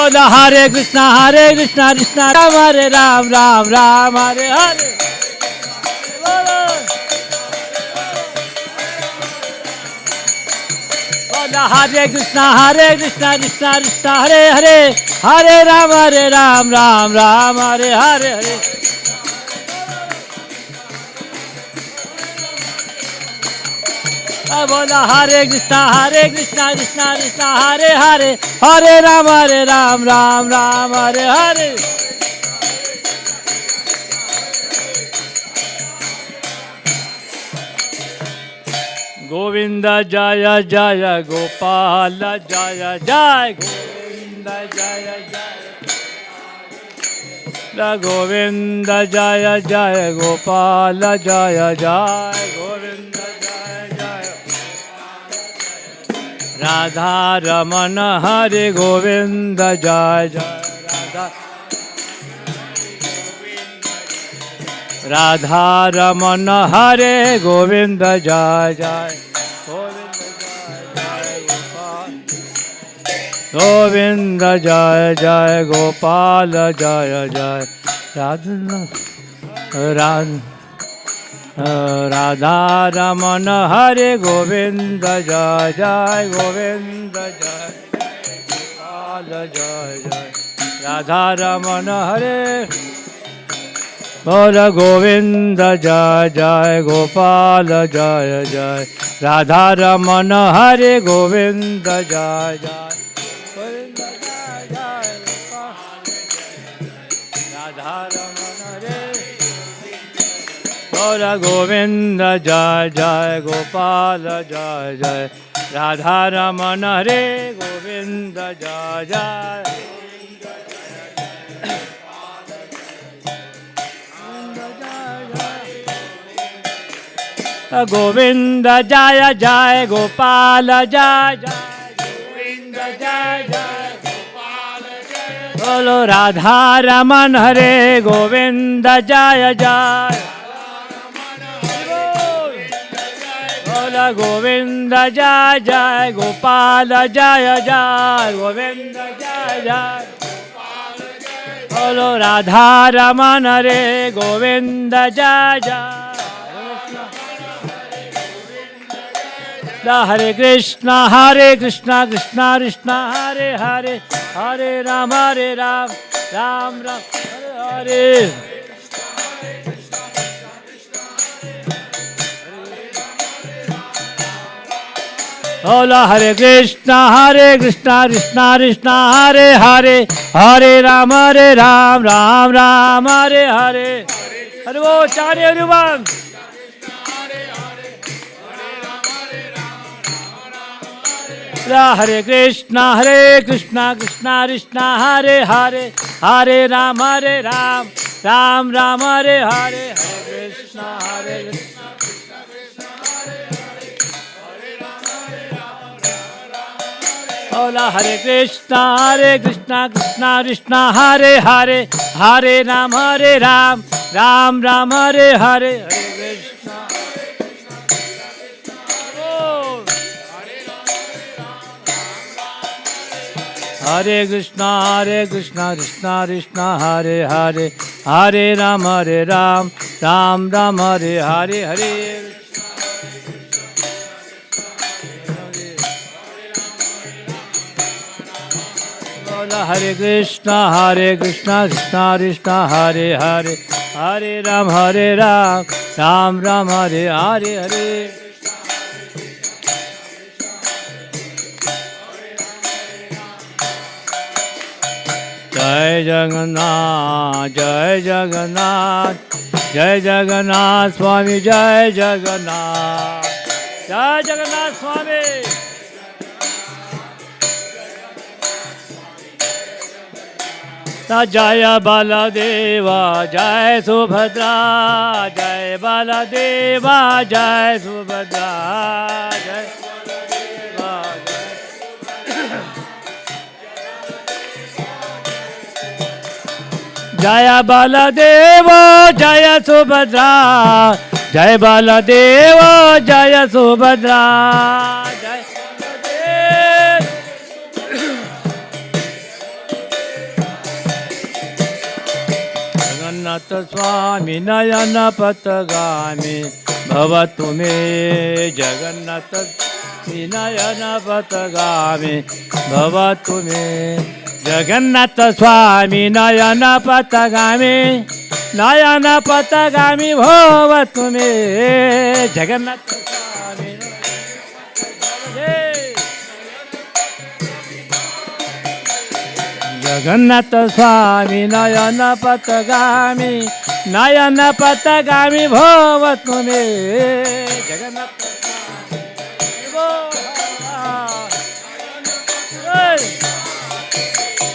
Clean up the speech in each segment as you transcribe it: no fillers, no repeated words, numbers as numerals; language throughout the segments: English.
बोला हरे कृष्णा कृष्णा राम हरे राम राम राम हरे हरे। बोला हरे कृष्णा कृष्णा कृष्णा हरे हरे, हरे राम राम राम हरे हरे हरे। बोला हरे कृष्णा कृष्णा हरे हरे, हरे राम राम राम हरे हरे। गोविंद जय जय गोपाल जय जय गोविंद जय जय गोविंद जय जय गोपाल जय जय गोविंद राधा रमन हरे गोविंद जय जय राधा रमन हरे गोविंद जय जय गोविंद जय जय गोपाल जय जय राधा रमन हरे गोविंद जय जय गोविंद जय गोपाल जय जय राधा रमन हरे बोल गोविंद जय जय गोपाल जय जय राधा रमन हरे गोविंद जय जय गोविंद जय जय राधा रमन हरे बोल गोविंद जय जय गोपाल जय जय राधा रमन हरे गोविंद जय जय गोविंद जय जय गोपाल जय जय गोविंद जय जय गोपाल जय बोलो राधा रमन हरे गोविंद जय जय बोलो गोविंद जय जय गोपाल जय जय गोविंद जय जय बोलो राधा रमन हरे गोविंद जय जय हरे कृष्णा कृष्णा कृष्णा हरे हरे, हरे राम राम राम हरे हरे। बोला हरे कृष्णा कृष्णा कृष्णा हरे हरे, हरे राम राम राम हरे हरे। हरे वो चारे हनुमान हरे कृष्णा कृष्णा कृष्णा हरे हरे, हरे राम राम राम हरे हरे। हरे कृष्णा बोला हरे कृष्णा कृष्णा कृष्णा हरे हरे, हरे राम राम राम हरे हरे। हरे कृष्णा हरे कृष्णा कृष्णा कृष्णा हरे हरे, हरे राम राम राम हरे हरे। हरे बोला हरे कृष्णा कृष्णा कृष्णा हरे हरे, हरे राम राम राम हरे हरे। हरे जय जगन्नाथ जय जगन्नाथ, जय जगन्नाथ स्वामी जय जगन्नाथ, जय जगन्नाथ स्वामी। जय बलदेवा जय सुभद्रा, जय बलदेवा जय सुभद्रा, जय जय बलदेव जय सुभद्रा, जय बलदेव जय सुभद्रा, जय जगन्नाथ स्वामी नयन पथगामी भवतु मे जगन्नाथ नयन पथगामी भवतु मे जगन्नाथ स्वामी नयन पथगामी भवतु मे जगन्नाथ स्वामी जगन्नाथ स्वामी नयन पथगामी भवतु मे जगन्नाथ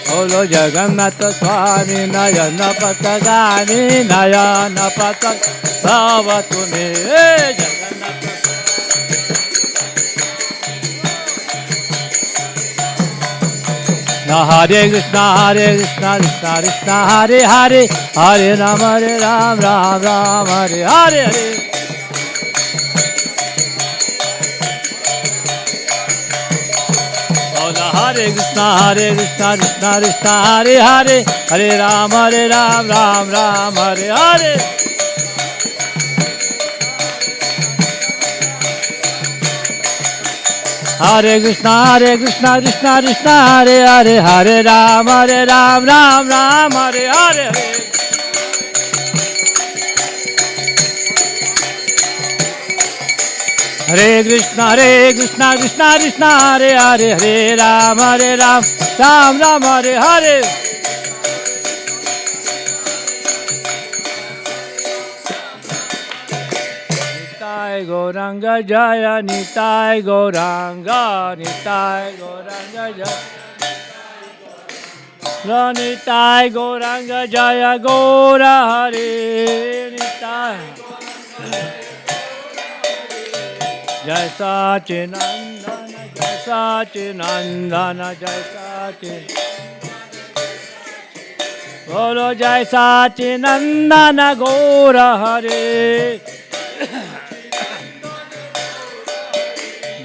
बोलो जगन्नाथ स्वामी नयन पथगामी भवतु मे जगन्नाथ हरे कृष्णा कृष्णा कृष्णा हरे हरे हरे राम राम राम हरे हरे हरे हरे कृष्णा कृष्णा कृष्णा हरे हरे हरे राम राम हरे हरे हरे कृष्णा कृष्णा कृष्णा हरे हरे हरे राम राम हरे हरे हरे हरे कृष्णा कृष्णा हरे हरे हरे राम राम हरे हरे निताय गौरांग जय निताय गौरांग जय निताय गौरांग जय गौर हरे निताय जय सचिनंदन जय सचिन बोलो जय सचिनंदन गौर हरे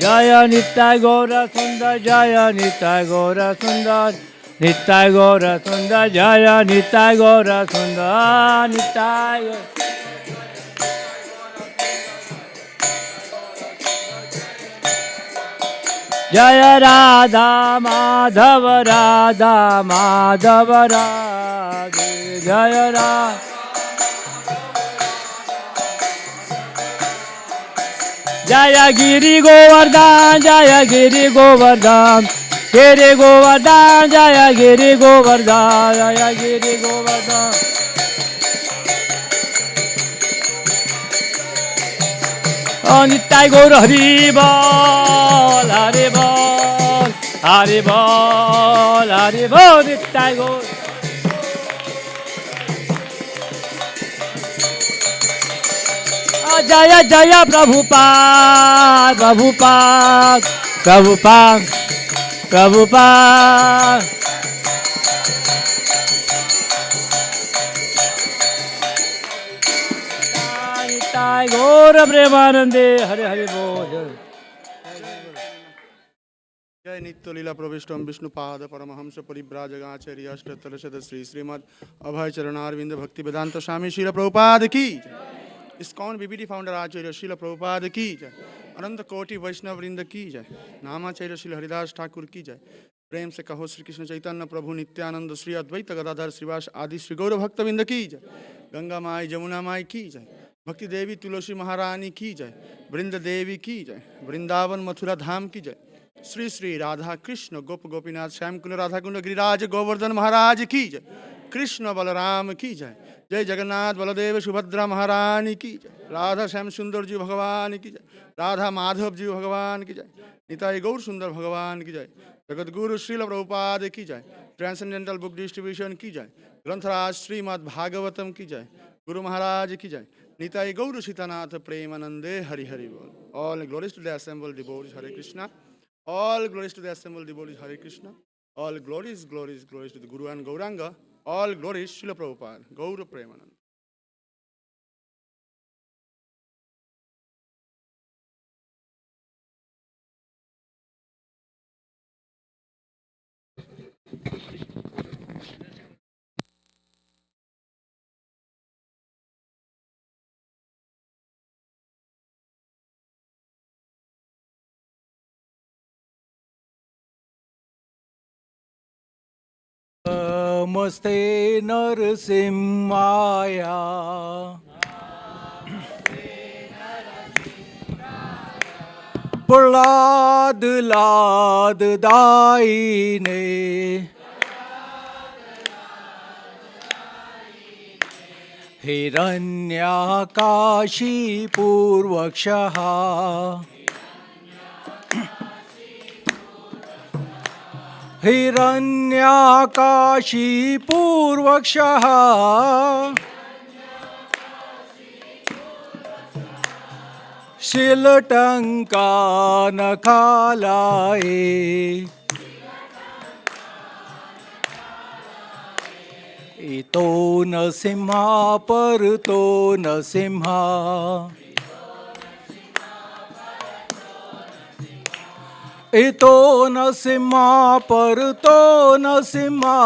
जय निताय गौर सुंदर जय निताय गौर सुंदर निताय गौर सुंदर जय निताय गौर सुंदर निताय जय राधा माधव राधे जय राधा जय गिरि गोवर्धन जय गिरि गोवर्धन जय गिरि गोवर्धन निताय गौर हरि बोल निताय गौर जय जय प्रभुपाद निताय गौर प्रेमानंदे हरे हरे बोल जय नित्य लीला प्रविष्टम विष्णुपाद परमहंस परिव्राजगाचार्य अष्टोत्तरशत श्री श्रीमद अभय चरणारविंद भक्ति वेदांत स्वामी श्रील प्रभुपाद की इस्कॉन बीबीडी फाउंडर आचार्य श्रील प्रभुपाद की जय अनंत कोटि वैष्णव वृंद की जय नामाचार्य श्री हरिदास ठाकुर की जय प्रेम से कहो श्री कृष्ण चैतन्य प्रभु नित्यानंद श्री अद्वैत गदाधर श्रीवास आदि श्री गौर भक्तविंद की जय गंगा माई जमुना माई की जय भक्ति देवी तुलसी महारानी की जय वृंद देवी की जय वृंदावन मथुरा धाम की जय श्री श्री राधा कृष्ण गोप गोपीनाथ श्याम कुंड राधा कुंड गिरिराज गोवर्धन महाराज की जय कृष्ण बलराम की जय जय जगन्नाथ बलदेव सुभद्रा महारानी की जय राधा श्याम सुंदर जी भगवान की जय राधा माधव जी भगवान की जय निताई गौर सुंदर भगवान की जय जगत गुरु श्रील प्रभुपाद की जय ट्रांसेंडेंटल बुक डिस्ट्रीब्यूशन की जय ग्रंथराज श्रीमद् भागवतम की जय गुरु महाराज की जय निताई गौर सीतानाथ प्रेमानंदे हरि हरि बोल all glories to the assembled devotees Hare Krishna all glories to the assembled devotees Hare Krishna all glories to the Guru and Gauranga all glories Srila Prabhupada Gaura Premanand नमस्ते नरसिंहाय प्रह्लाद लाद दायिने हिरण्याकाशी पूर्वक्षः हिरण्याकाशी पूर्वक्षः शिलटंका नखालाए इतो नरसिंहा परतो नरसिंहा इतो नरसिंहा परतो नरसिंहा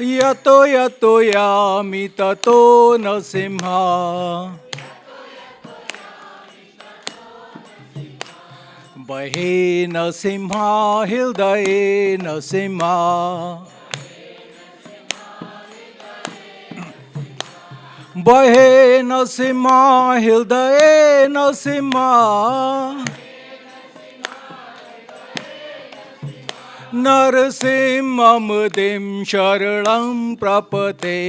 यतो यतो यामि ततो नरसिंहा बहे नरसिंहा हृदये नरसिंहा बहे नरसिंहा हृदये नरसिंहा नरसिंहं दिं शरणं प्रपते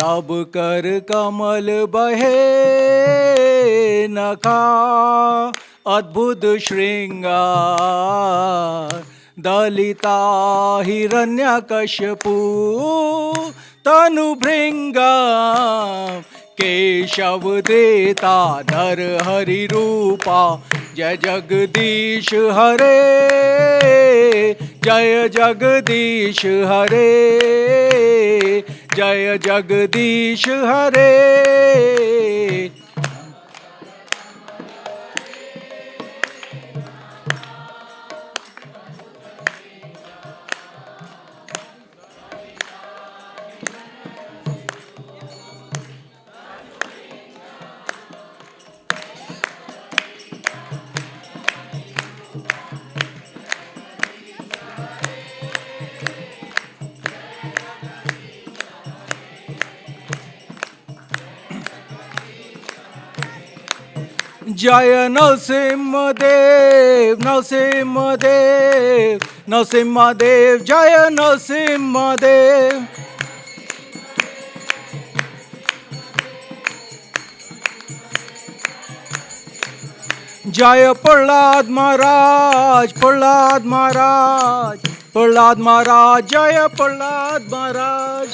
तब कर कमल बहे नखा अद्भुत श्रृंगार दलिता हिरण्यकश्यपु तनु भृंगा केशव देता नर हरि रूपा जय जगदीश हरे जय जगदीश हरे जय जगदीश हरे जय नरसिंहदेव नरसिंहदेव नरसिंहदेव जय नरसिंहदेव जय प्रह्लाद महाराज प्रह्लाद महाराज प्रह्लाद महाराज जय प्रह्लाद महाराज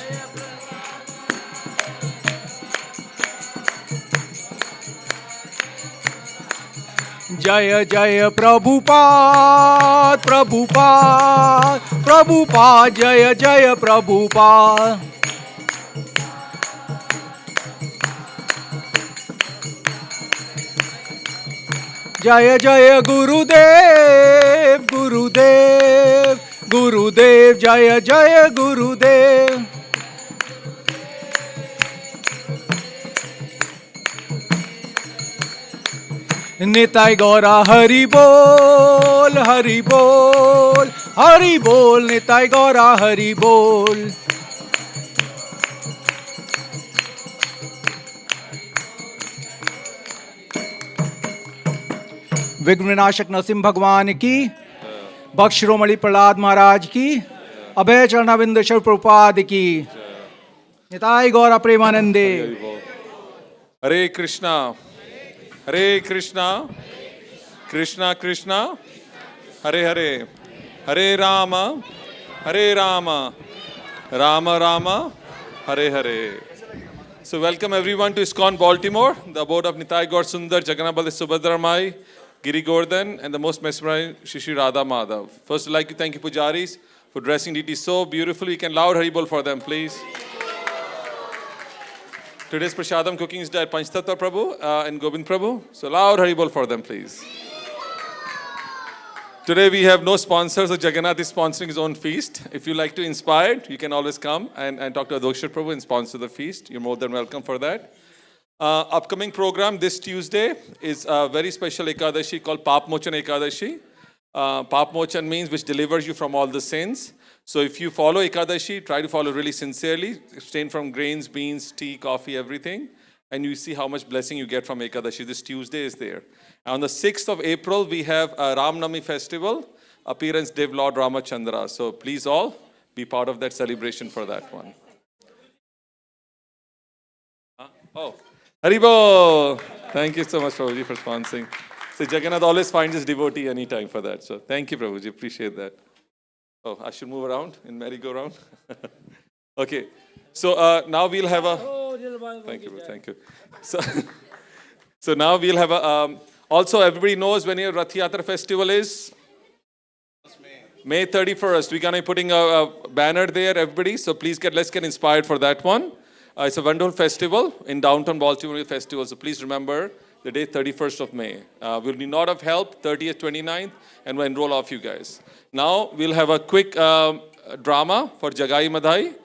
जय जय प्रभुपाद प्रभुपाद प्रभुपाद जय जय प्रभुपाद जय जय गुरुदेव गुरुदेव गुरुदेव जय जय गुरुदेव निताय गौरा हरि बोल हरि बोल हरि बोल निताय गौरा हरि बोल विघ्न विनाशक नरसिंह भगवान की बख्शिरोमणि प्रह्लाद महाराज की अभय चरणाविंद शिव प्रभुपाद की निताय गौरा प्रेमानंदे हरे Krishna Krishna Krishna Hare Hare Hare Ram Ram Ram Hare Hare. So welcome everyone to ISKCON Baltimore, the abode of Nitai Gaur Sundar, Jagannath Baladev Subhadramai, Giri Govardhan, and the most mesmerizing Shri Radha Madhav. First, I'd like to thank you Pujaris for dressing DT so beautifully. You can loud Haribol for them, please. Today's Prashadam cooking is at Panchtattva Prabhu and Govind Prabhu. So loud Haribol for them, please. Today we have no sponsors, so Jagannath is sponsoring his own feast. If you like to inspire, you can always come and talk to Adokshar Prabhu and sponsor the feast. You're more than welcome for that. Upcoming program this Tuesday is a very special Ekadashi called Pap Mochan Ekadashi. Pap Mochan means which delivers you from all the sins. So if you follow Ekadashi, try to follow really sincerely, abstain from grains, beans, tea, coffee, everything, and you see how much blessing you get from Ekadashi. This Tuesday is there. On the 6th of April, we have a Ram Navami festival, appearance Dev Lord Ramachandra. So please all be part of that celebration for that one. Oh, Haribo! Thank you so much, Prabhuji, for sponsoring. So Jagannath always finds his devotee anytime for that. So thank you, Prabhuji. Appreciate that. Oh, I should move around in merry-go-round. Okay. So now we'll have a... Thank you, bro. Thank you. So, so now we'll have a... also, everybody knows when your Rath Yatra festival is? May 31st. We're going to be putting a banner there, everybody. So please let's get inspired for that one. It's a wonderful festival in downtown Baltimore festival. So please remember the date 31st of May. We'll need a lot of help, 30th, 29th, and we'll enroll all of you guys. Now we'll have a quick drama for Jagai Madhai.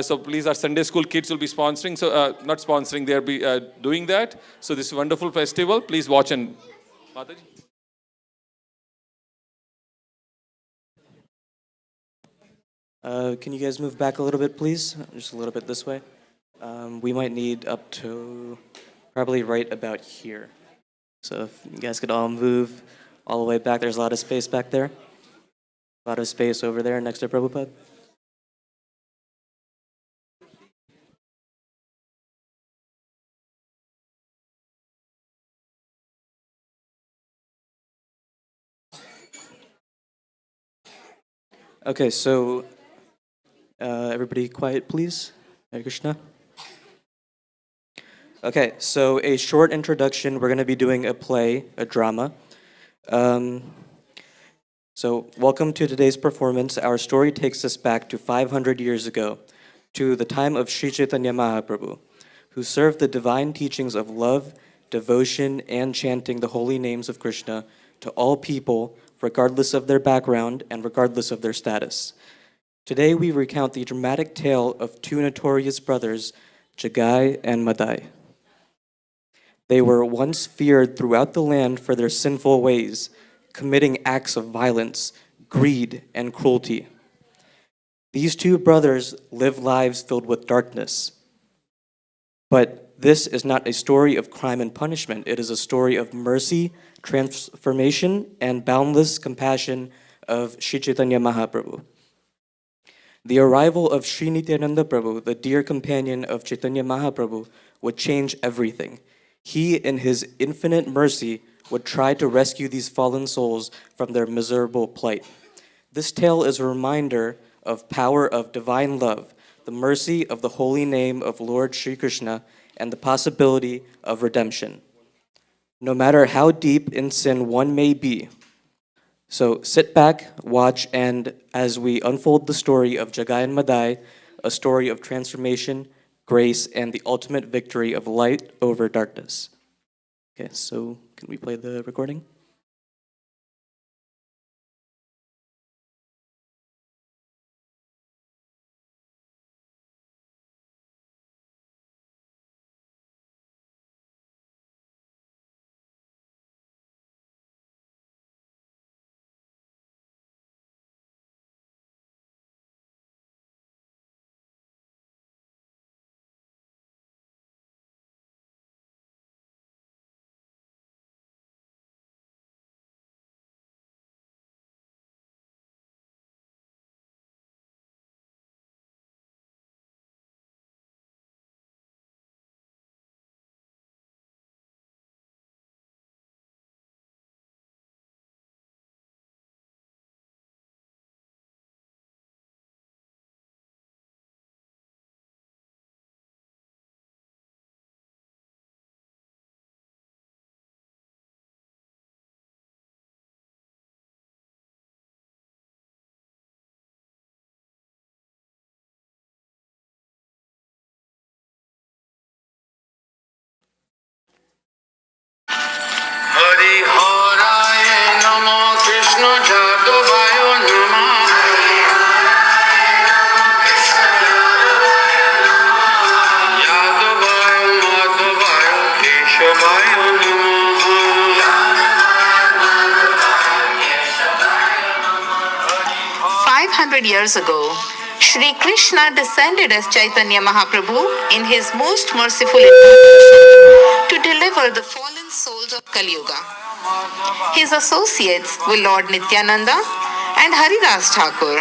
So please, our Sunday school kids will be sponsoring. So not sponsoring, they'll be doing that. So this wonderful festival, please watch and... Mataji? Can you guys move back a little bit, please? Just a little bit this way. We might need up to probably right about here. So if you guys could all move all the way back. There's a lot of space back there. A lot of space over there next to Prabhupada. Okay, so everybody quiet, please. Hare Krishna. Okay, so a short introduction. We're going to be doing a play, a drama. So welcome to today's performance. Our story takes us back to 500 years ago, to the time of Sri Chaitanya Mahaprabhu, who served the divine teachings of love, devotion, and chanting the holy names of Krishna to all people, regardless of their background and regardless of their status. Today we recount the dramatic tale of two notorious brothers, Jagai and Madai. They were once feared throughout the land for their sinful ways, committing acts of violence, greed, and cruelty. These two brothers live lives filled with darkness. But this is not a story of crime and punishment. It is a story of mercy, transformation, and boundless compassion of Sri Chaitanya Mahaprabhu. The arrival of Sri Nityananda Prabhu, the dear companion of Chaitanya Mahaprabhu, would change everything. He, in his infinite mercy, would try to rescue these fallen souls from their miserable plight. This tale is a reminder of power of divine love, the mercy of the holy name of Lord Sri Krishna, and the possibility of redemption, no matter how deep in sin one may be. So sit back, watch, and as we unfold the story of Jagai and Madai, a story of transformation, grace, and the ultimate victory of light over darkness. Okay, so can we play the recording? 500 years ago, Shri Krishna descended as Chaitanya Mahaprabhu in his most merciful incarnation to deliver the fallen souls of Kali Yuga. His associates were Lord Nityananda and Haridas Thakur.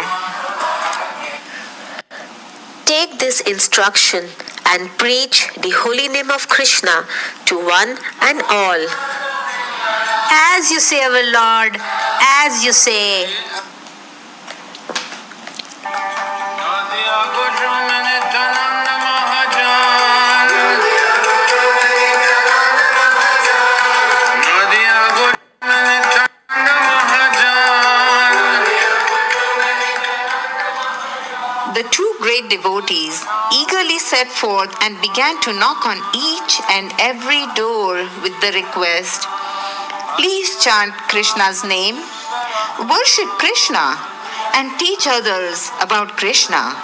Take this instruction and preach the holy name of Krishna to one and all. As you say, our Lord, as you say. The two great devotees eagerly set forth and began to knock on each and every door with the request, please chant Krishna's name, worship Krishna, and teach others about Krishna.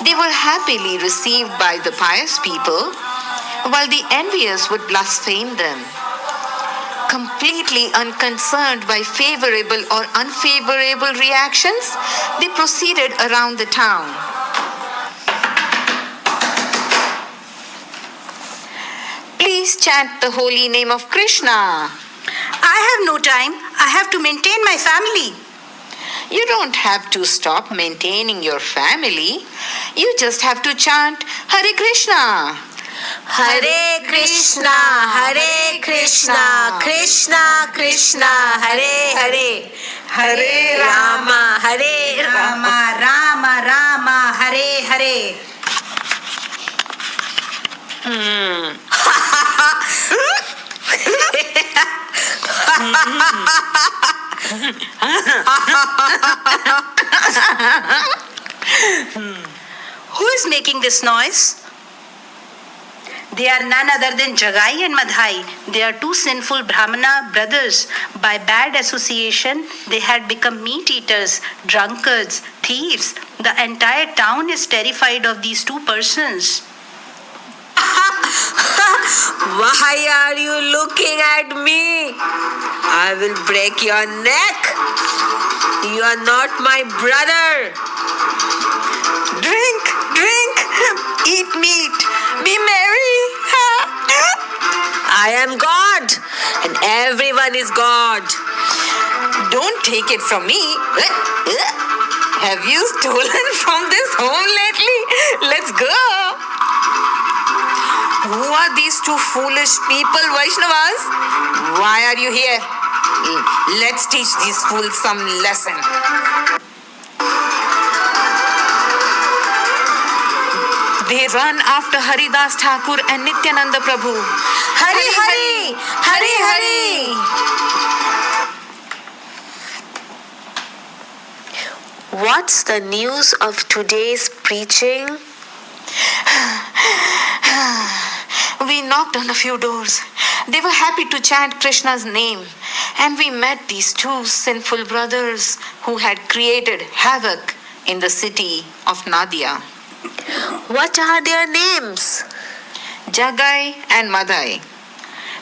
They were happily received by the pious people, while the envious would blaspheme them. Completely unconcerned by favorable or unfavorable reactions, they proceeded around the town. Please chant the holy name of Krishna. I have no time. I have to maintain my family. You don't have to stop maintaining your family. You just have to chant Hare Krishna. Hare Krishna, Hare Krishna, Krishna Krishna, Hare Hare, Hare Rama, Hare Rama, Rama Rama, Hare Hare. Who is making this noise? They are none other than Jagai and Madhai. They are two sinful Brahmana brothers. By bad association, they had become meat eaters, drunkards, thieves. The entire town is terrified of these two persons. Why are you looking at me? I will break your neck. You are not my brother. Drink, drink, eat meat, be merry. I am God, and everyone is God. Don't take it from me. Have you stolen from this home lately? Let's go. Who are these two foolish people, Vaishnavas? Why are you here? Let's teach these fools some lesson. They run after Haridas Thakur and Nityananda Prabhu. Hari Hari! Hari Hari! What's the news of today's preaching? We knocked on a few doors. They were happy to chant Krishna's name. And we met these two sinful brothers who had created havoc in the city of Nadia. What are their names? Jagai and Madhai.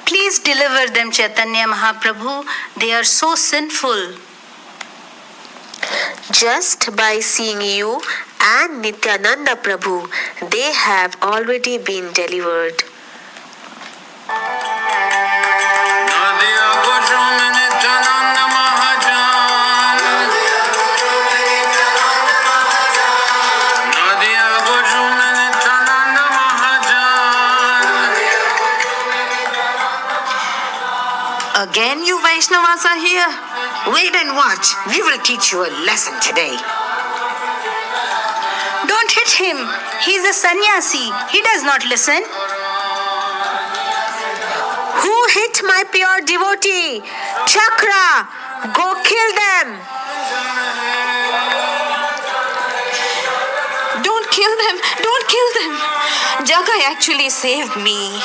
Please deliver them, Chaitanya Mahaprabhu. They are so sinful. Just by seeing you and Nityananda Prabhu, they have already been delivered. Again you Vaishnavas are here? Wait and watch. We will teach you a lesson today. Don't hit him. He is a sannyasi. He does not listen. Who hit my pure devotee? Chakra! Go kill them! Don't kill them. Don't kill them. Jagai actually saved me.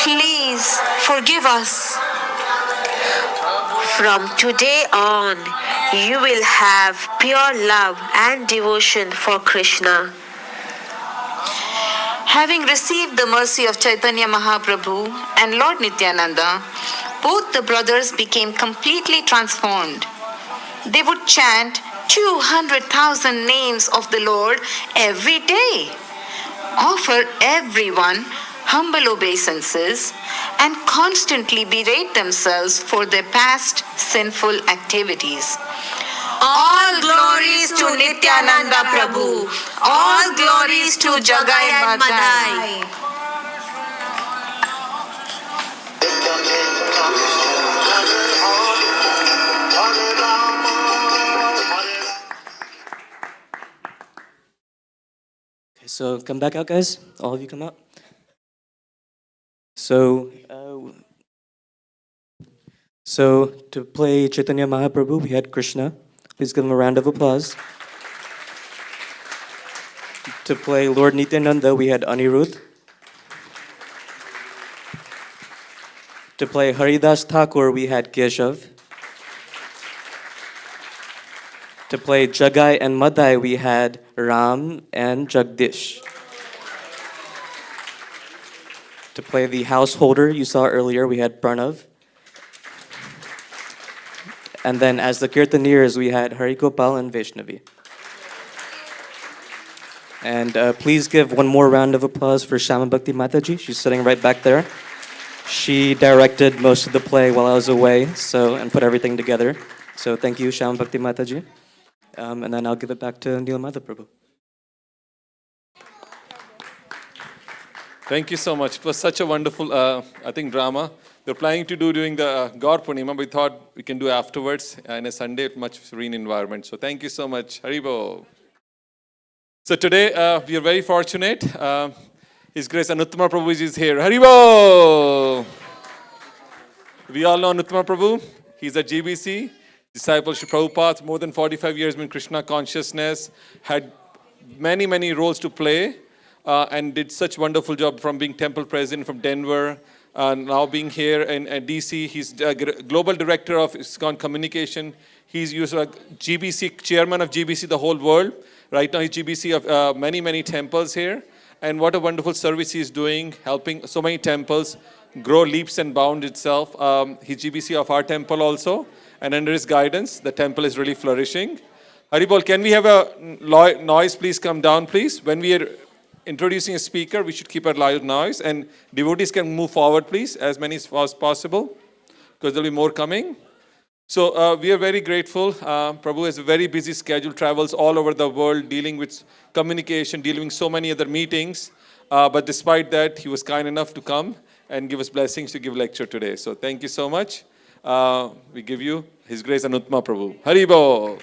Please forgive us. From today on, you will have pure love and devotion for Krishna. Having received the mercy of Chaitanya Mahaprabhu and Lord Nityananda, both the brothers became completely transformed. They would chant 200,000 names of the Lord every day. Offer everyone humble obeisances and constantly berate themselves for their past sinful activities. All glories to Nityananda Prabhu. All glories to Jagai and Madhai. Okay, so come back out, guys. All of you come out. So to play Chaitanya Mahaprabhu, we had Krishna. Please give him a round of applause. To play Lord Nityananda, we had Anirudh. To play Haridas Thakur, we had Keshav. To play Jagai and Madhai, we had Ram and Jagdish. To play the householder you saw earlier, we had Pranav. And then as the Kirtaniers, we had Hari Gopal and Vaishnavi. And please give one more round of applause for Shama Bhakti Mataji. She's sitting right back there. She directed most of the play while I was away, and put everything together. So thank you, Shama Bhakti Mataji. And then I'll give it back to Neelamadha Prabhu. Thank you so much. It was such a wonderful, drama. They're planning to do during the Gaur Purnima, but we thought we can do afterwards in a Sunday, much serene environment. So thank you so much. Haribo. So today, we are very fortunate. His Grace Anuttama Prabhu is here. Haribo! We all know Anuttama Prabhu. He's at GBC, disciple Shri Prabhupada, more than 45 years in Krishna consciousness, had many, many roles to play, and did such wonderful job from being temple president from Denver, now being here in DC. He's global director of ISKCON Communication. He's GBC, chairman of GBC the whole world. Right now he's GBC of many, many temples here. And what a wonderful service he's doing, helping so many temples grow leaps and bounds itself. He's GBC of our temple also. And under his guidance, the temple is really flourishing. Haribol, can we have a noise please come down, please? When we are introducing a speaker, we should keep a loud noise. And devotees can move forward, please, as many as possible, because there'll be more coming. So we are very grateful. Prabhu has a very busy schedule, travels all over the world, dealing with communication, dealing with so many other meetings. But despite that, he was kind enough to come and give us blessings to give lecture today. So thank you so much. We give you His Grace Anuttama Prabhu. Haribo!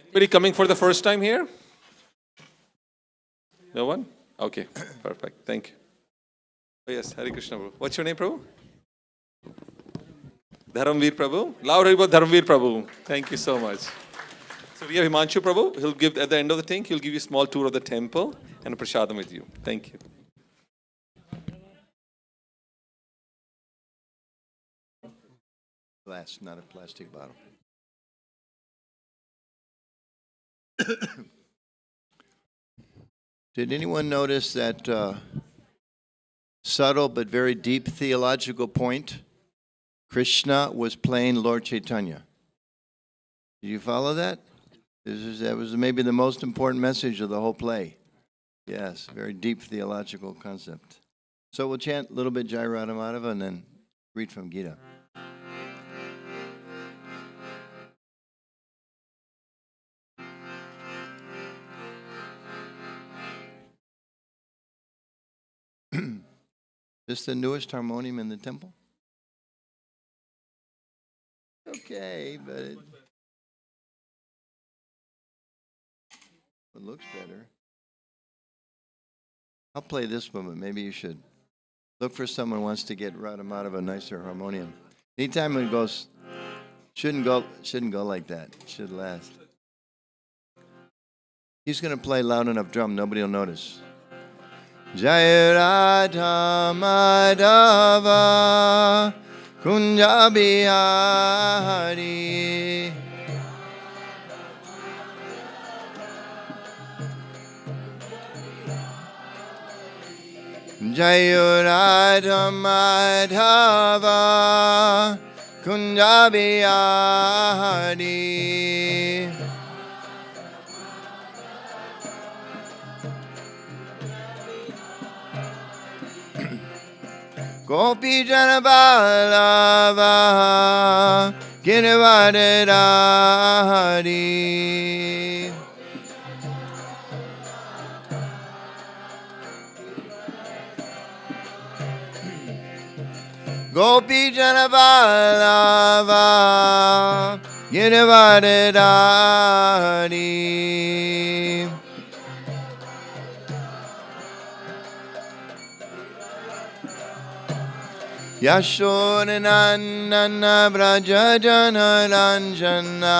Anybody coming for the first time here? No one? Okay, perfect. Thank you. Oh yes, Hare Krishna Prabhu. What's your name, Prabhu? Dharamveer Prabhu. Loud Haribol Dharamveer Prabhu. Thank you so much. So we have Himanshu Prabhu. He'll give, at the end of the thing, he'll give you a small tour of the temple and a prasadam with you. Thank you. Glass, not a plastic bottle. Did anyone notice that subtle but very deep theological point? Krishna was playing Lord Chaitanya. Did you follow that? That was maybe the most important message of the whole play. Yes, very deep theological concept. So we'll chant a little bit Jai Radhamadhava and then read from Gita. This is the newest harmonium in the temple? Okay, but it looks better. I'll play this one, but maybe you should look for someone who wants to get Radhamadhava a nicer harmonium. Anytime it goes, shouldn't go like that. It should last. He's going to play loud enough drum, nobody will notice. Jai Radha Madhava Kunja Bihari. Jai Radha Madhava Kunja Bihari. Gopi Jana Ballava Girivardhari. Gopi Jana Ballava Girivardhari. Yashodanandana Brajajana Ranjana.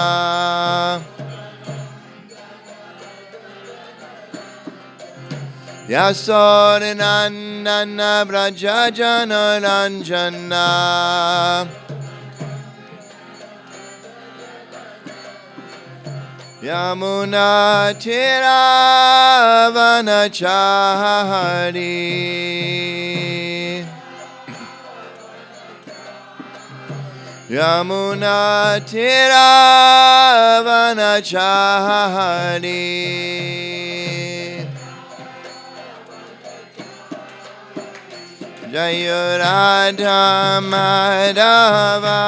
Yashodanandana Brajajana Ranjana. Yamuna Tiravanachari. Yamuna Tiravanachari. Jaya Radha Madhava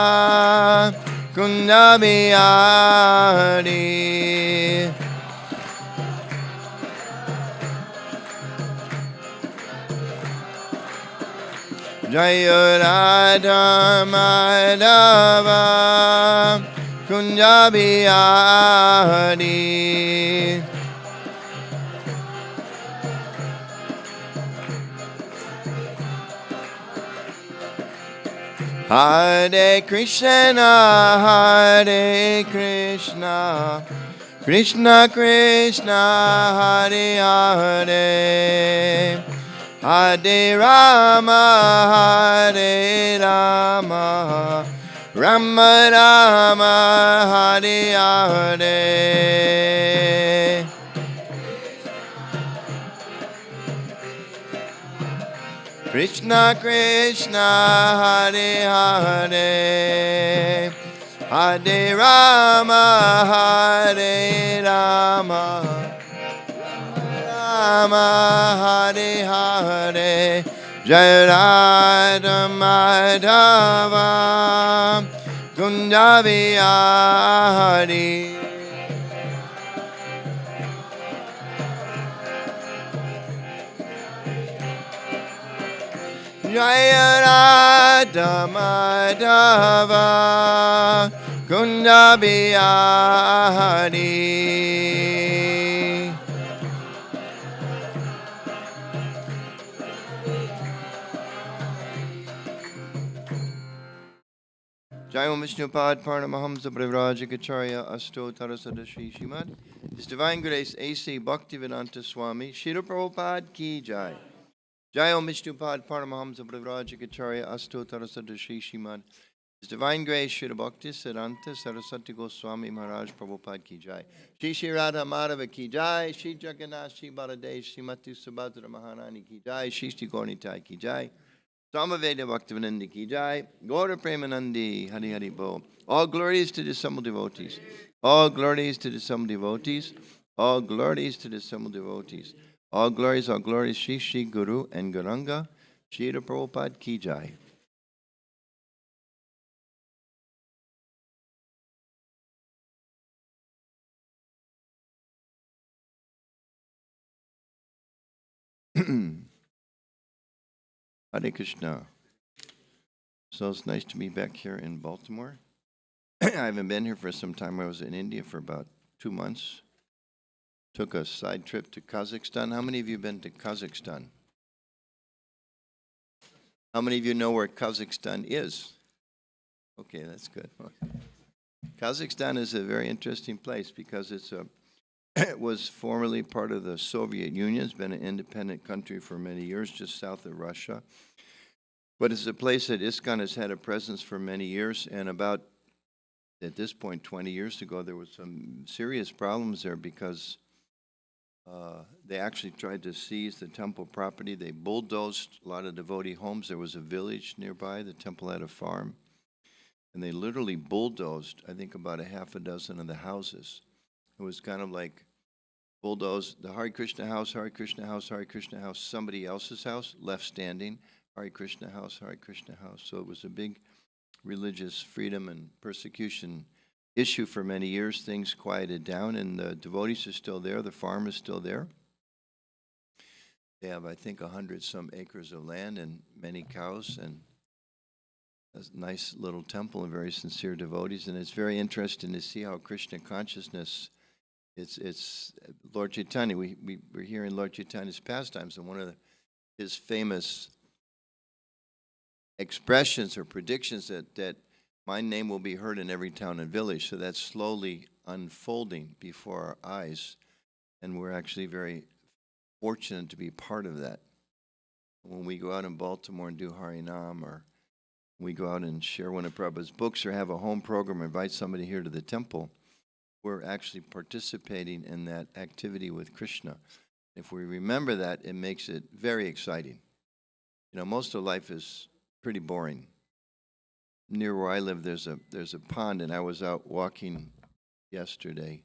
Kunja Bihari. Jaya Radha Madhava Kunja Bihari. Hare Krishna, Hare Krishna, Krishna Krishna, Hare Hare, Hare Rama, Hare Rama, Rama Rama, Hare Hare. Krishna Krishna, Hare Hare, Hare Rama, Hare Rama, Rama Hare Hare. Jaya Radha Madhava Kunja Bihari. Jaya Radha Madhava Kunja Bihari. Jai Om Vishnupad Paramahamsa Pravrajagacharya Asto Tarasada Shri Srimad. His Divine Grace A.C. Bhaktivedanta Swami Srila Prabhupada Ki Jai. Jai Om Vishnupad Paramahamsa Pravrajagacharya Asto Tarasada Shri Srimad. His Divine Grace Srila Bhakti Siddhanta Saraswati Goswami Maharaj Prabhupada Ki Jai. Shri Shri Radha Madhava Ki Jai. Shri Jagannath Shri Baladev Srimati Subhadra Maharani Ki Jai. Shri Shri Gauranitai Ki Jai. Samaveda Bhaktivedanta Ki Jai. Gaura Premanandi Hari Hari Bo. All glories to the assembled devotees. All glories to the assembled devotees. All glories to the assembled devotees. All glories, Shri Shri Guru and Gauranga. Shri Prabhupada Ki Jai. Hare Krishna. So it's nice to be back here in Baltimore. I haven't been here for some time. I was in India for about 2 months. Took a side trip to Kazakhstan. How many of you have been to Kazakhstan? How many of you know where Kazakhstan is? Okay, that's good. Kazakhstan is a very interesting place because it's a was formerly part of the Soviet Union. It's been an independent country for many years, just south of Russia. But it's a place that ISKCON has had a presence for many years, and about, at this point, 20 years ago, there was some serious problems there because they actually tried to seize the temple property. They bulldozed a lot of devotee homes. There was a village nearby. The temple had a farm. And they literally bulldozed, I think, about a half a dozen of the houses. It was kind of like bulldoze the Hare Krishna house, Hare Krishna house, Hare Krishna house, somebody else's house, left standing, Hare Krishna house, Hare Krishna house. So it was a big religious freedom and persecution issue for many years. Things quieted down, and the devotees are still there. The farm is still there. They have, I think, 100-some acres of land and many cows and a nice little temple and very sincere devotees. And it's very interesting to see how Krishna consciousness, it's Lord Chaitanya. We're hearing Lord Chaitanya's pastimes, and one of his famous expressions or predictions that my name will be heard in every town and village. So that's slowly unfolding before our eyes, and we're actually very fortunate to be part of that. When we go out in Baltimore and do Harinam, or we go out and share one of Prabhupada's books, or have a home program, or invite somebody here to the temple, we're actually participating in that activity with Krishna. If we remember that, it makes it very exciting. You know, most of life is pretty boring. Near where I live, there's a pond, and I was out walking yesterday.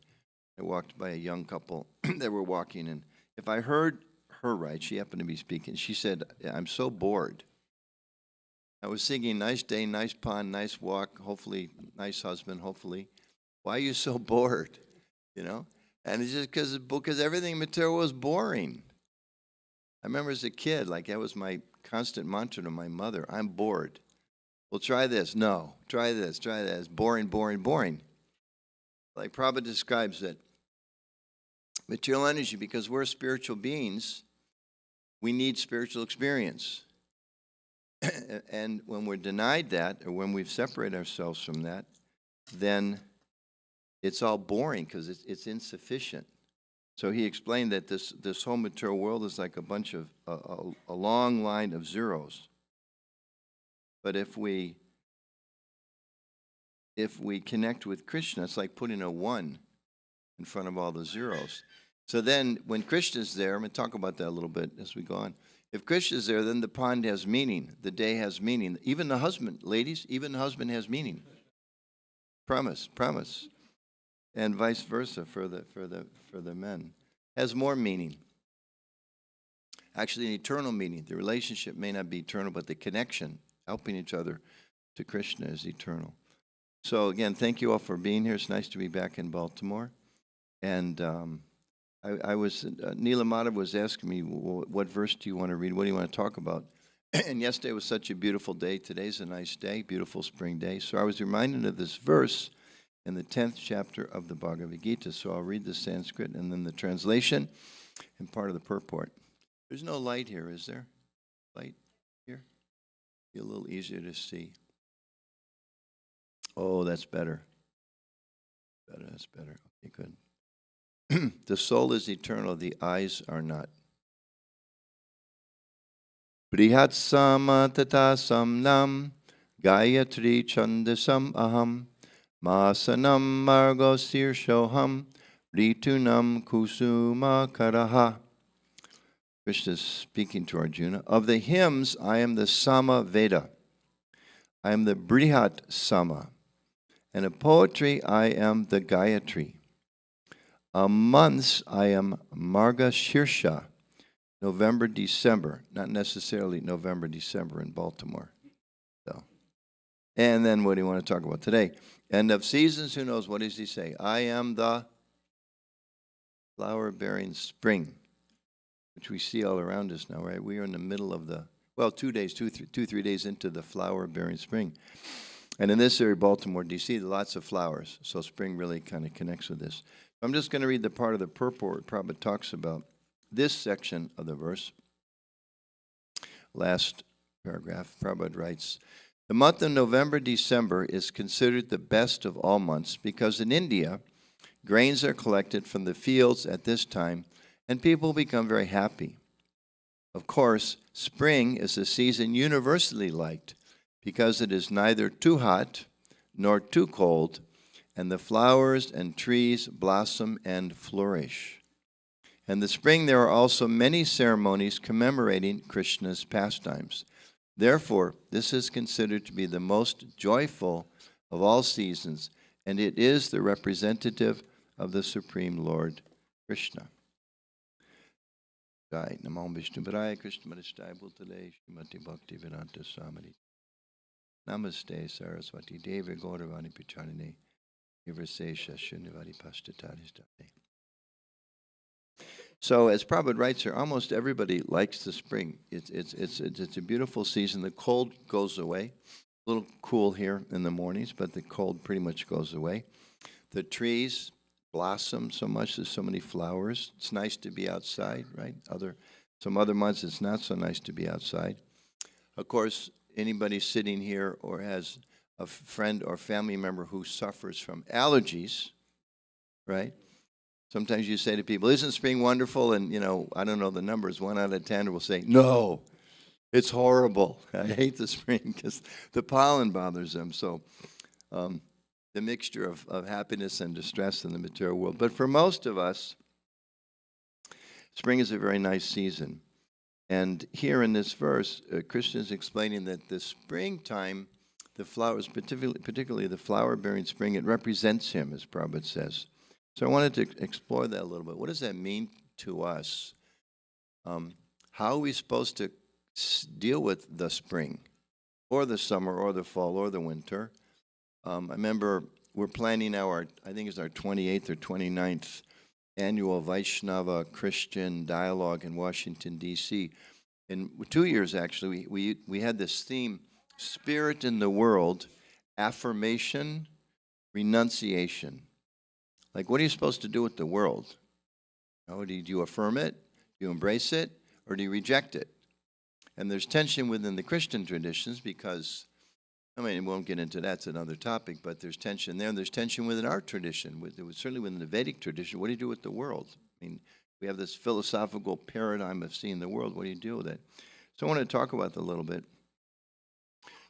I walked by a young couple that were walking, and if I heard her right, she happened to be speaking, she said, "I'm so bored." I was thinking, nice day, nice pond, nice walk, hopefully, nice husband, hopefully. Why are you so bored? You know? And it's just because everything material was boring. I remember as a kid, like that was my constant mantra to my mother, "I'm bored." Well, try this. No. Try this. Try that. It's boring, boring, boring. Like Prabhupada describes it. Material energy, because we're spiritual beings, we need spiritual experience. And when we're denied that, or when we've separated ourselves from that, then it's all boring because it's insufficient. So he explained that this whole material world is like a bunch of, a long line of zeros. But if we connect with Krishna, it's like putting a 1 in front of all the zeros. So then when Krishna's there, I'm going to talk about that a little bit as we go on. If Krishna's there, then the pond has meaning. The day has meaning. Even the husband, ladies, even the husband has meaning. Promise. And vice versa for the men. Has more meaning. Actually, an eternal meaning. The relationship may not be eternal, but the connection, helping each other to Krishna, is eternal. So again, thank you all for being here. It's nice to be back in Baltimore. And I was, Neela Madhav was asking me, what verse do you want to read? What do you want to talk about? And yesterday was such a beautiful day. Today's a nice day, beautiful spring day. So I was reminded of this verse in the 10th chapter of the Bhagavad Gita. So I'll read the Sanskrit and then the translation and part of the purport. There's no light here, is there? Light here? Be a little easier to see. Oh, that's better. That's better. Okay, good. The soul is eternal, the eyes are not. Brihat sama tata samnam Gayatri chandasam aham Masanam margo sirshoham Ritunam kusuma karaha. Krishna is speaking to Arjuna. Of the hymns, I am the Sama Veda. I am the Brihat Sama. And of poetry, I am the Gayatri. Of months, I am Marga Shirsha, November, December, not necessarily November, December in Baltimore. So, and then what do you want to talk about today? And of seasons, who knows, what does he say? I am the flower-bearing spring, which we see all around us now, right? We are in the middle of the, well, 3 days into the flower-bearing spring. And in this area, Baltimore, D.C., lots of flowers. So spring really kind of connects with this. I'm just going to read the part of the purport Prabhupada talks about this section of the verse. Last paragraph, Prabhupada writes, the month of November, December is considered the best of all months because in India, Grains are collected from the fields at this time, and people become very happy. Of course, spring is a season universally liked because it is neither too hot nor too cold, and the flowers and trees blossom and flourish. In the spring, there are also many ceremonies commemorating Krishna's pastimes. Therefore, this is considered to be the most joyful of all seasons, and it is the representative of the Supreme Lord Krishna. Jai Namo Vishnu Padaya Krishna Madhistaya Bhutale Srimati Bhakti Vedanta Swamini. Namaste Saraswati Devi Gauravani Pichanine Nivasesha Shunyavadi Pastatadhistate. So, as Prabhupada writes here, almost everybody likes the spring. It's a beautiful season. The cold goes away. A little cool here in the mornings, but the cold pretty much goes away. The trees blossom so much. There's so many flowers. It's nice to be outside, right? Some other months it's not so nice to be outside. Of course, anybody sitting here or has a friend or family member who suffers from allergies, right? Sometimes you say to people, isn't spring wonderful? And, I don't know the numbers. 1 out of 10 will say, no, it's horrible. I hate the spring because the pollen bothers them. So the mixture of happiness and distress in the material world. But for most of us, spring is a very nice season. And here in this verse, Krishna is explaining that the springtime, the flowers, particularly the flower-bearing spring, it represents him, as Prabhupada says. So I wanted to explore that a little bit. What does that mean to us? How are we supposed to deal with the spring, or the summer, or the fall, or the winter? I remember we're planning I think it's our 28th or 29th annual Vaishnava Christian Dialogue in Washington, D.C. In 2 years, actually, we had this theme, Spirit in the World, Affirmation, Renunciation. Like, what are you supposed to do with the world? Do you affirm it? Do you embrace it? Or do you reject it? And there's tension within the Christian traditions because, we won't get into that, it's another topic, but there's tension there, and there's tension within our tradition, certainly within the Vedic tradition. What do you do with the world? We have this philosophical paradigm of seeing the world. What do you do with it? So I want to talk about that a little bit.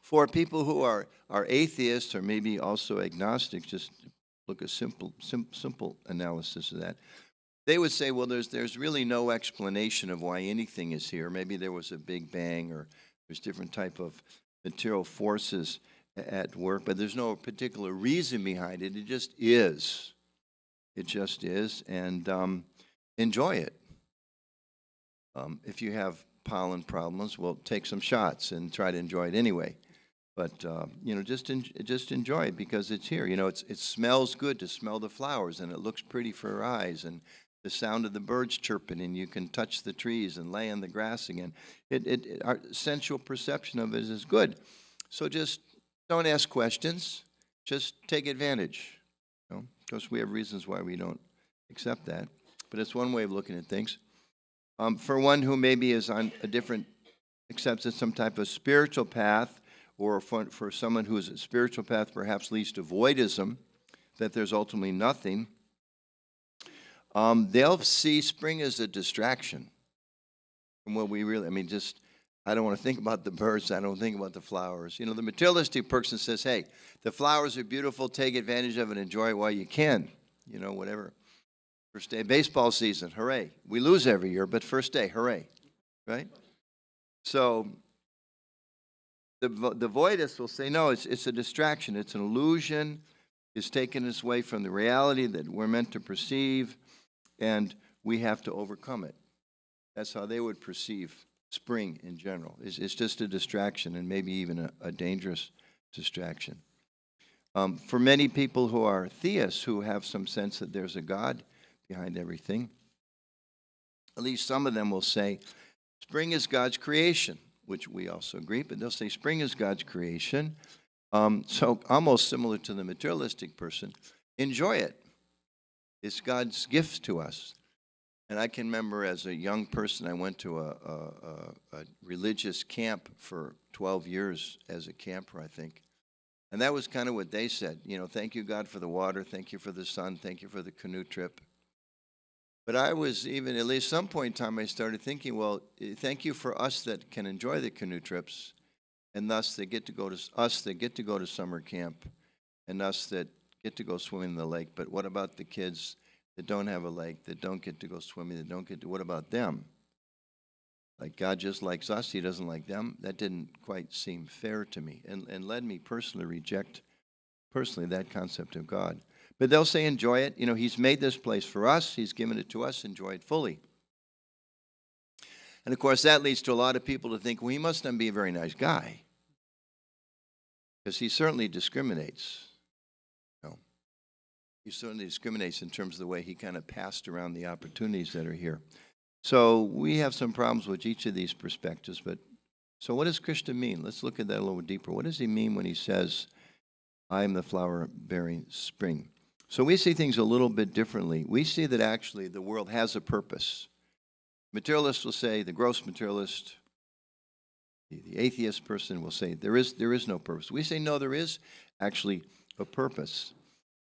For people who are atheists or maybe also agnostics, just look at simple analysis of that. They would say, well, there's really no explanation of why anything is here. Maybe there was a big bang, or there's different type of material forces at work, but there's no particular reason behind it. It just is. It just is, and enjoy it. If you have pollen problems, well, take some shots and try to enjoy it anyway. But just enjoy it because it's here. It smells good to smell the flowers, and it looks pretty for your eyes, and the sound of the birds chirping, and you can touch the trees and lay in the grass again. Our sensual perception of it is good. So just don't ask questions. Just take advantage. Of course, we have reasons why we don't accept that, but it's one way of looking at things. For one who maybe is on accepts some type of spiritual path, or for someone who is a spiritual path perhaps leads to voidism, that there's ultimately nothing, they'll see spring as a distraction from what we really, I don't want to think about the birds, I don't think about the flowers. The materialistic person says, hey, the flowers are beautiful, take advantage of it, enjoy it while you can, whatever. First day of baseball season, hooray. We lose every year, but first day, hooray, right? So the voidist will say, no, it's a distraction, it's an illusion, it's taking us away from the reality that we're meant to perceive, and we have to overcome it. That's how they would perceive spring in general. It's just a distraction, and maybe even a dangerous distraction. For many people who are theists, who have some sense that there's a God behind everything, at least some of them will say, spring is God's creation, which we also agree, but they'll say spring is God's creation. So almost similar to the materialistic person, enjoy it. It's God's gift to us. And I can remember as a young person, I went to a religious camp for 12 years as a camper, I think. And that was kind of what they said. Thank you, God, for the water. Thank you for the sun. Thank you for the canoe trip. But I was even, at least some point in time, I started thinking, well, thank you for us that can enjoy the canoe trips, and thus they get to go to summer camp, and us that get to go swimming in the lake. But what about the kids that don't have a lake, that don't get to go swimming, what about them? Like God just likes us, he doesn't like them. That didn't quite seem fair to me, and led me personally reject that concept of God. But they'll say enjoy it. He's made this place for us. He's given it to us. Enjoy it fully. And of course, that leads to a lot of people to think, well, he must not be a very nice guy, because he certainly discriminates. He certainly discriminates in terms of the way he kind of passed around the opportunities that are here. So we have some problems with each of these perspectives. But so what does Krishna mean? Let's look at that a little deeper. What does he mean when he says, I am the flower-bearing spring? So we see things a little bit differently. We see that actually the world has a purpose. Materialists will say, the gross materialist, the atheist person will say, there is no purpose. We say, no, there is actually a purpose.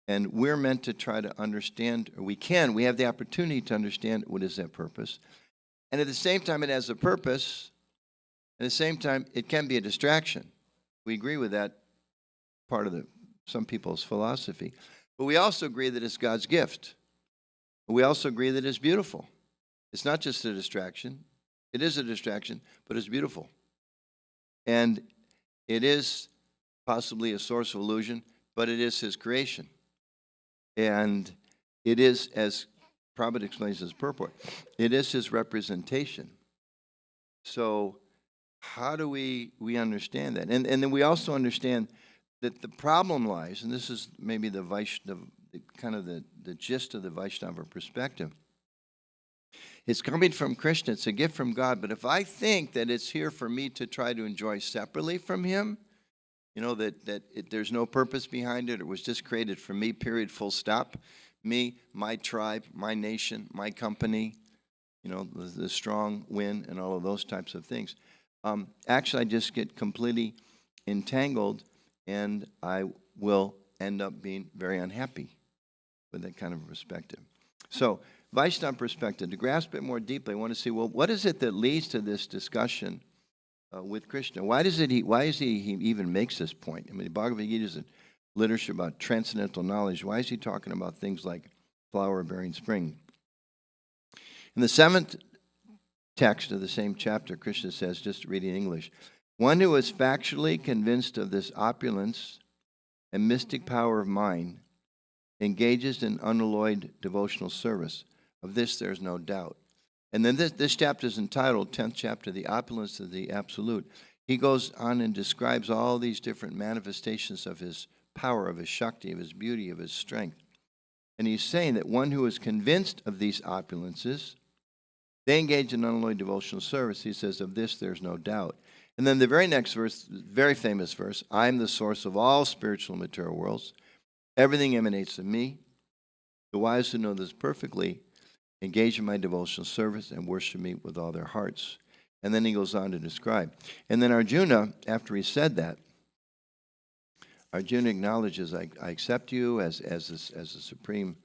And we're meant to try to understand, or we have the opportunity to understand what is that purpose. And at the same time, it has a purpose. At the same time, it can be a distraction. We agree with that part of some people's philosophy. But we also agree that it's God's gift. We also agree that it's beautiful. It's not just a distraction. It is a distraction, but it's beautiful. And it is possibly a source of illusion, but it is his creation. And it is, as Prabhupada explains his purport, it is his representation. So how do we understand that? And then we also understand that the problem lies, and this is maybe the gist of the Vaishnava perspective. It's coming from Krishna. It's a gift from God. But if I think that it's here for me to try to enjoy separately from him, there's no purpose behind it. It was just created for me, period, full stop. Me, my tribe, my nation, my company, the strong win and all of those types of things. Actually, I just get completely entangled, and I will end up being very unhappy with that kind of perspective. So, Vaishnava perspective, to grasp it more deeply, I want to see, well, what is it that leads to this discussion with Krishna? Why is he even makes this point? I mean, the Bhagavad Gita is a literature about transcendental knowledge. Why is he talking about things like flower-bearing spring? In the 7th text of the same chapter, Krishna says, just reading English, one who is factually convinced of this opulence and mystic power of mind engages in unalloyed devotional service. Of this there is no doubt. And then this chapter is entitled, 10th chapter, The Opulence of the Absolute. He goes on and describes all these different manifestations of his power, of his Shakti, of his beauty, of his strength. And he's saying that one who is convinced of these opulences, they engage in unalloyed devotional service. He says, of this there's no doubt. And then the very next verse, very famous verse, I am the source of all spiritual and material worlds. Everything emanates from me. The wise who know this perfectly engage in my devotional service and worship me with all their hearts. And then he goes on to describe. And then Arjuna, after he said that, Arjuna acknowledges, I accept you as a supreme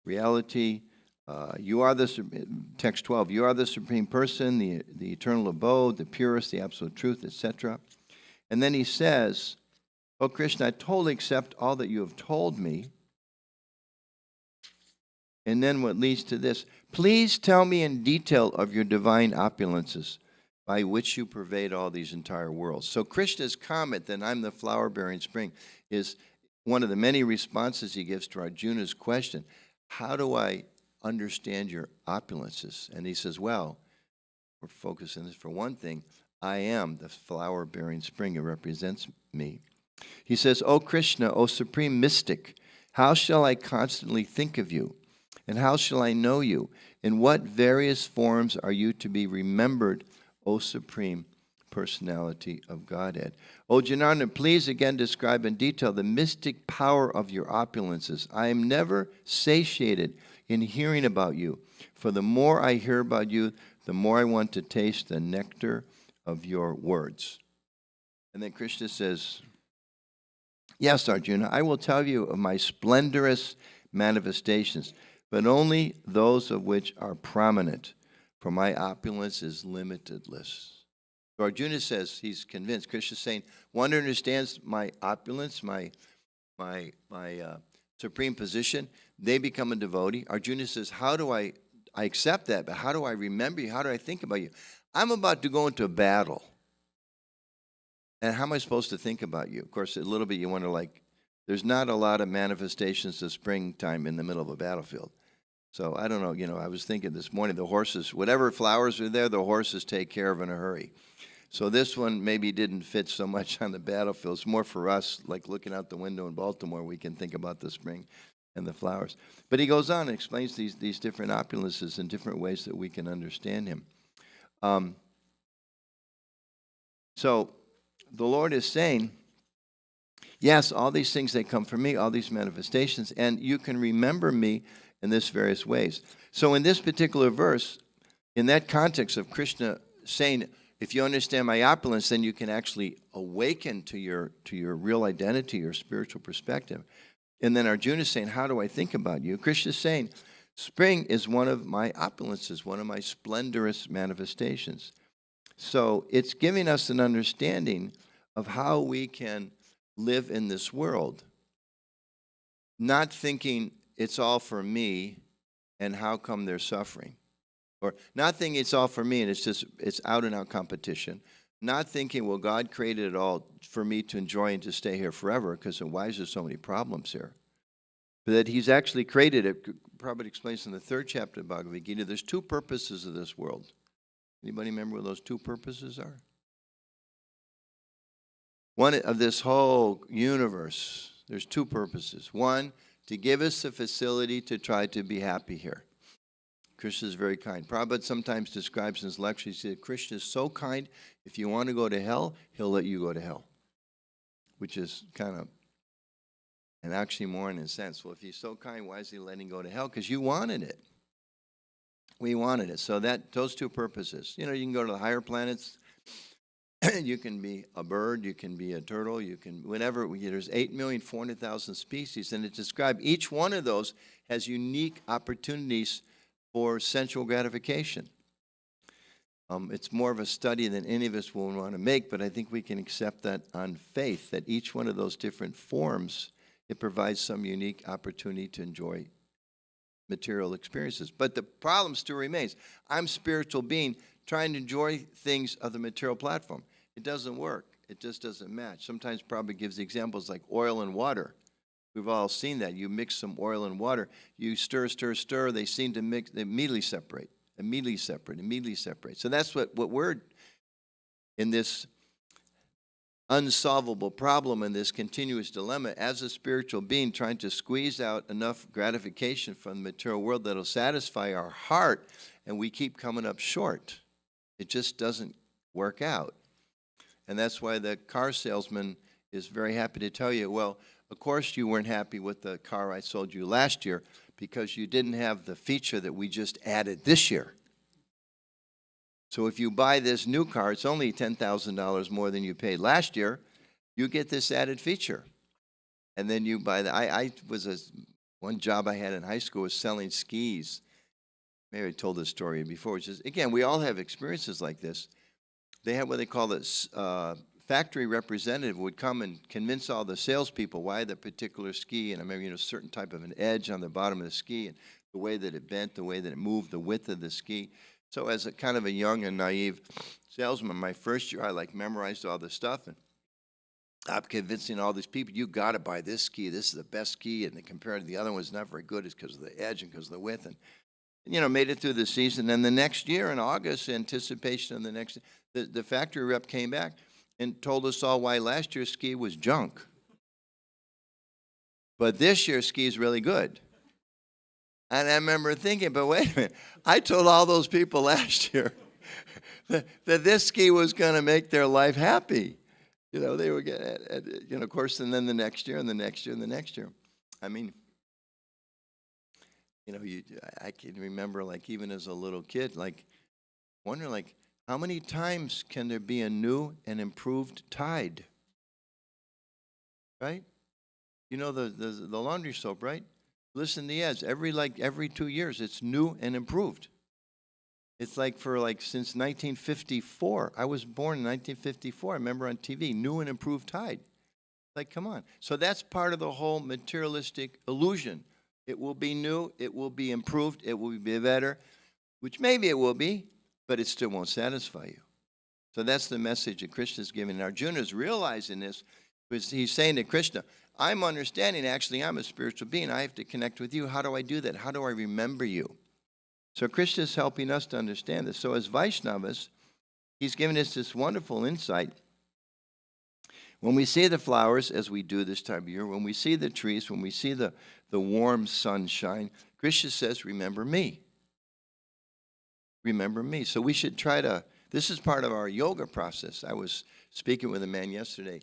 reality. You are text 12, you are the supreme person, the eternal abode, the purest, the absolute truth, etc. And then he says, oh Krishna, I totally accept all that you have told me. And then what leads to this, please tell me in detail of your divine opulences by which you pervade all these entire worlds. So Krishna's comment that I'm the flower-bearing spring is one of the many responses he gives to Arjuna's question, how do I understand your opulences? And he says, well, we're focusing this for one thing, I am the flower-bearing spring, it represents me. He says, O Krishna, O supreme mystic, how shall I constantly think of you? And how shall I know you? In what various forms are you to be remembered, O Supreme Personality of Godhead? O Janardana, please again describe in detail the mystic power of your opulences. I am never satiated in hearing about you, for the more I hear about you, the more I want to taste the nectar of your words. And then Krishna says, Yes, Arjuna, I will tell you of my splendorous manifestations, but only those of which are prominent, for my opulence is limitless. So Arjuna says he's convinced. Krishna is saying, one understands my opulence, my supreme position. They become a devotee. Arjuna says, how do I accept that, but how do I remember you? How do I think about you? I'm about to go into a battle. And how am I supposed to think about you? Of course, a little bit you wonder, like, there's not a lot of manifestations of springtime in the middle of a battlefield. So I don't know, I was thinking this morning, the horses, whatever flowers are there, the horses take care of in a hurry. So this one maybe didn't fit so much on the battlefield. It's more for us, like looking out the window in Baltimore, we can think about the spring and the flowers. But he goes on and explains these different opulences in different ways that we can understand him. So the Lord is saying, yes, all these things, they come from me, all these manifestations, and you can remember me in this various ways. So in this particular verse, in that context of Krishna saying, if you understand my opulence, then you can actually awaken to your real identity, your spiritual perspective. And then Arjuna is saying, how do I think about you? Krishna is saying, spring is one of my opulences, one of my splendorous manifestations. So it's giving us an understanding of how we can live in this world, not thinking it's all for me and how come they're suffering. Or not thinking it's all for me and it's out and out competition. Not thinking, well, God created it all for me to enjoy and to stay here forever, because why is there so many problems here? But that he's actually created it. Prabhupada explains in the 3rd chapter of Bhagavad Gita, there's 2 purposes of this world. Anybody remember what those 2 purposes are? One of this whole universe, there's 2 purposes. One, to give us the facility to try to be happy here. Krishna is very kind. Prabhupada sometimes describes in his lectures, he said, Krishna is so kind, if you want to go to hell, he'll let you go to hell. Which is kind of an oxymoron in a sense. Well, if he's so kind, why is he letting you go to hell? Because you wanted it. We wanted it. So those 2 purposes. You can go to the higher planets. You can be a bird. You can be a turtle. You can, whatever. There's 8,400,000 species. And it describes each one of those has unique opportunities for sensual gratification. It's more of a study than any of us will want to make, but I think we can accept that on faith, that each one of those different forms, it provides some unique opportunity to enjoy material experiences. But the problem still remains. I'm a spiritual being trying to enjoy things of the material platform. It doesn't work. It just doesn't match. Sometimes Prabhupada gives examples like oil and water. We've all seen that. You mix some oil and water, you stir, stir, stir, they seem to mix, they immediately separate, immediately separate, immediately separate. So that's what we're in this unsolvable problem, in this continuous dilemma, as a spiritual being trying to squeeze out enough gratification from the material world that'll satisfy our heart, and we keep coming up short. It just doesn't work out. And that's why the car salesman is very happy to tell you, well, of course you weren't happy with the car I sold you last year because you didn't have the feature that we just added this year. So if you buy this new car, it's only $10,000 more than you paid last year, you get this added feature. And then you buy one job I had in high school was selling skis. Maybe I told this story before, which is, again, we all have experiences like this. They have what they call this factory representative would come and convince all the salespeople why the particular ski, and I remember, a certain type of an edge on the bottom of the ski, and the way that it bent, the way that it moved, the width of the ski. So as a kind of a young and naive salesman, my first year, I memorized all this stuff, and I'm convincing all these people, you got to buy this ski. This is the best ski, and compared to the other one, it's not very good. It's because of the edge and because of the width, and made it through the season. And the next year in August, anticipation of the next, the factory rep came back and told us all why last year's ski was junk. But this year's ski is really good. And I remember thinking, but wait a minute, I told all those people last year that this ski was going to make their life happy. They were getting, of course, and then the next year and the next year and the next year. I mean, I can remember, even as a little kid, wondering, how many times can there be a new and improved tide? Right? You know the laundry soap, right? Listen to the ads. Every 2 years, it's new and improved. It's since 1954. I was born in 1954. I remember on TV, new and improved Tide. Like, come on. So that's part of the whole materialistic illusion. It will be new, it will be improved, it will be better, which maybe it will be, but it still won't satisfy you. So that's the message that Krishna is giving. And Arjuna is realizing this, because he's saying to Krishna, I'm understanding, actually, I'm a spiritual being. I have to connect with you. How do I do that? How do I remember you? So Krishna is helping us to understand this. So as Vaishnavas, he's giving us this wonderful insight. When we see the flowers, as we do this time of year, when we see the trees, when we see the warm sunshine, Krishna says, remember me. Remember me. So we should try to, this is part of our yoga process. I was speaking with a man yesterday.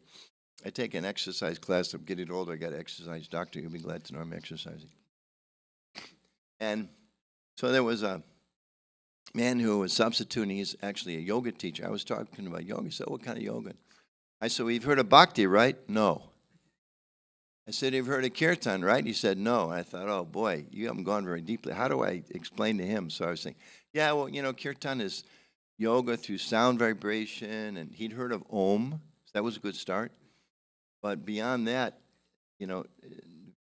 I take an exercise class. I'm getting older. I got an exercise doctor. You'll be glad to know I'm exercising. And so there was a man who was substituting. He's actually a yoga teacher. I was talking about yoga. He said, what kind of yoga? I said, well, you've heard of bhakti, right? No. I said, you've heard of kirtan, right? He said, no. And I thought, oh, boy, you haven't gone very deeply. How do I explain to him? So I was saying, yeah, well, kirtan is yoga through sound vibration. And he'd heard of Om. So that was a good start. But beyond that,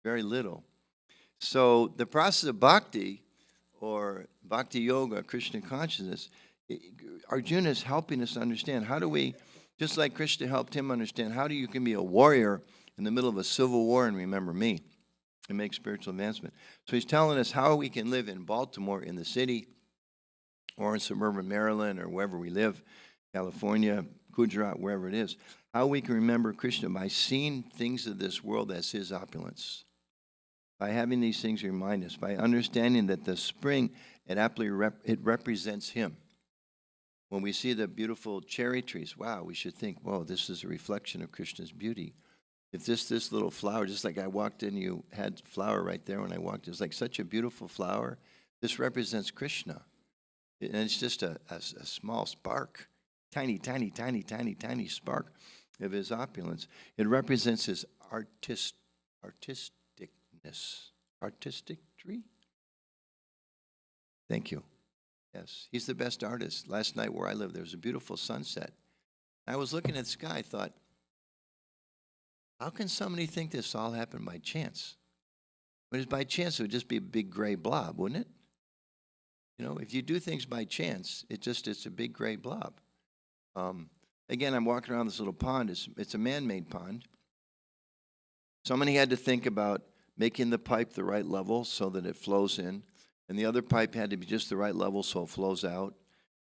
very little. So the process of bhakti, or bhakti yoga, Krishna consciousness, Arjuna is helping us understand how do we, just like Krishna helped him understand, how do you can be a warrior in the middle of a civil war and remember me and make spiritual advancement. So he's telling us how we can live in Baltimore, in the city, or in suburban Maryland, or wherever we live, California, Gujarat, wherever it is, how we can remember Krishna by seeing things of this world as his opulence. By having these things remind us, by understanding that the spring, it represents him. When we see the beautiful cherry trees, wow, we should think, whoa, this is a reflection of Krishna's beauty. If this little flower, just like I walked in, you had flower right there when I walked, it's like such a beautiful flower. This represents Krishna. And it's just a small spark, tiny, tiny, tiny, tiny, tiny spark of his opulence. It represents his artisticness. Artistry? Thank you. Yes, he's the best artist. Last night where I live, there was a beautiful sunset. I was looking at the sky, I thought, how can somebody think this all happened by chance? When it's by chance, it would just be a big gray blob, wouldn't it? If you do things by chance, it's a big gray blob. Again, I'm walking around this little pond. It's a man-made pond. Somebody had to think about making the pipe the right level so that it flows in. And the other pipe had to be just the right level so it flows out.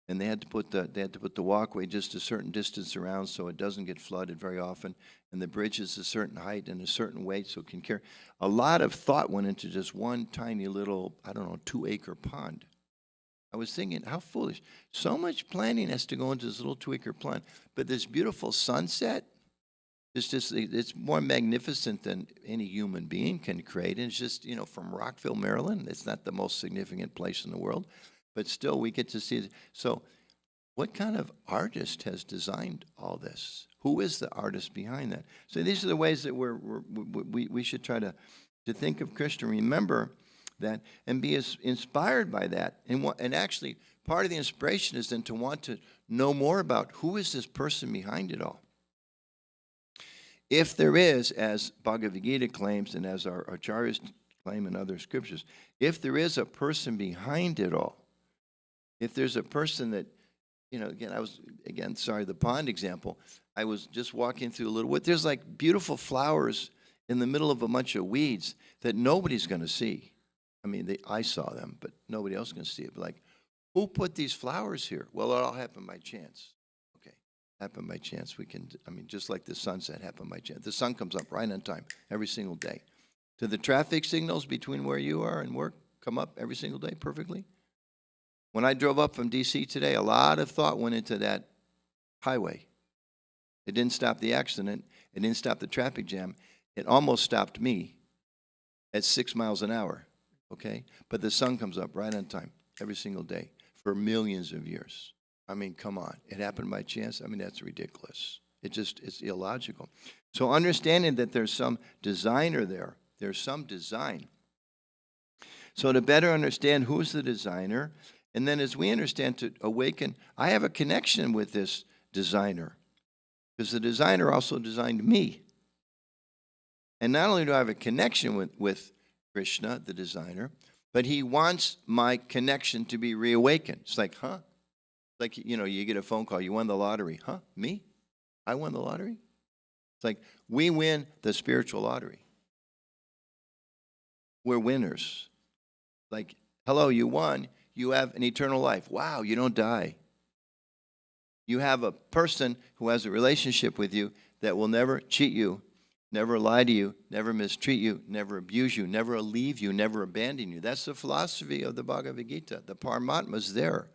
And they had to put the walkway just a certain distance around so it doesn't get flooded very often. And the bridge is a certain height and a certain weight so it can carry. A lot of thought went into just one tiny little, 2-acre pond. I was thinking, how foolish. So much planning has to go into this little 2-acre pond. But this beautiful sunset, it's more magnificent than any human being can create. And it's just, from Rockville, Maryland. It's not the most significant place in the world. But still, we get to see it. So what kind of artist has designed all this? Who is the artist behind that? So these are the ways that we should try to think of Krishna, remember that, and be as inspired by that. And actually, part of the inspiration is then to want to know more about who is this person behind it all. If there is, as Bhagavad Gita claims and as our acharyas claim in other scriptures, if there is a person behind it all, if there's a person that, the pond example, I was just walking through a little wood. There's like beautiful flowers in the middle of a bunch of weeds that nobody's going to see. I saw them, but nobody else can see it. But who put these flowers here? Well, it all happened by chance. Okay, happened by chance. Just like the sunset happened by chance. The sun comes up right on time every single day. Do the traffic signals between where you are and work come up every single day perfectly? When I drove up from D.C. today, a lot of thought went into that highway. It didn't stop the accident. It didn't stop the traffic jam. It almost stopped me at 6 miles an hour. Okay? But the sun comes up right on time every single day for millions of years. Come on. It happened by chance? That's ridiculous. It's illogical. So understanding that there's some designer there, there's some design. So to better understand who's the designer, and then as we understand to awaken, I have a connection with this designer, because the designer also designed me. And not only do I have a connection with Krishna, the designer, but he wants my connection to be reawakened. It's like, huh? Like, you get a phone call, you won the lottery. Huh? Me? I won the lottery? It's like, we win the spiritual lottery. We're winners. Like, hello, you won. You have an eternal life. Wow, you don't die. You have a person who has a relationship with you that will never cheat you, never lie to you, never mistreat you, never abuse you, never leave you, never abandon you. That's the philosophy of the Bhagavad Gita. The Paramatma's there.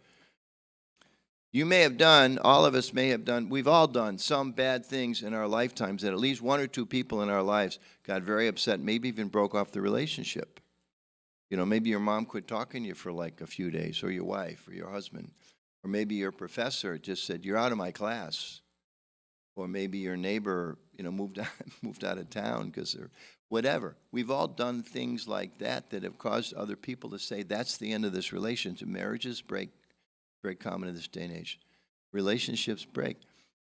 You may have done, all of us may have done, we've all done some bad things in our lifetimes that at least one or two people in our lives got very upset, maybe even broke off the relationship. Maybe your mom quit talking to you for like a few days, or your wife, or your husband. Or maybe your professor just said, you're out of my class. Or maybe your neighbor, moved out of town because they're whatever. We've all done things like that that have caused other people to say, that's the end of this relationship. Marriages break, very common in this day and age. Relationships break.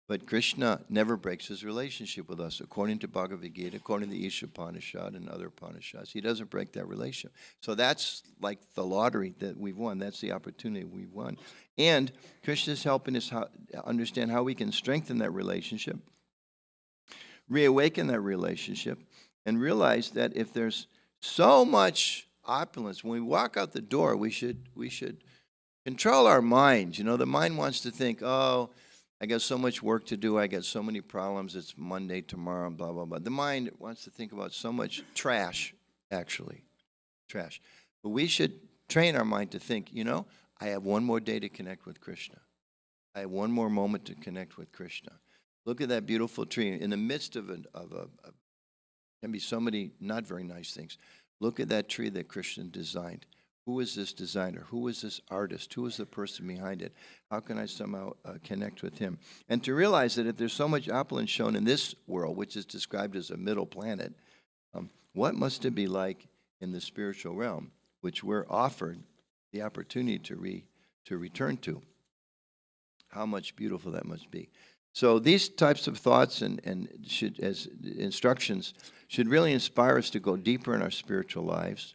But Krishna never breaks his relationship with us. According to Bhagavad Gita, according to the Isha Upanishad and other Upanishads, he doesn't break that relationship. So that's like the lottery that we've won. That's the opportunity we've won. And Krishna's helping us understand how we can strengthen that relationship, reawaken that relationship, and realize that if there's so much opulence, when we walk out the door, we should control our minds. The mind wants to think, oh, I got so much work to do. I got so many problems. It's Monday, tomorrow, blah, blah, blah. The mind wants to think about so much trash, actually. Trash. But we should train our mind to think, I have one more day to connect with Krishna. I have one more moment to connect with Krishna. Look at that beautiful tree. In the midst of can be so many not very nice things. Look at that tree that Krishna designed. Who is this designer? Who is this artist? Who is the person behind it? How can I somehow connect with him? And to realize that if there's so much opulence shown in this world, which is described as a middle planet, what must it be like in the spiritual realm, which we're offered the opportunity to return to? How much beautiful that must be. So these types of thoughts and should, as instructions, should really inspire us to go deeper in our spiritual lives.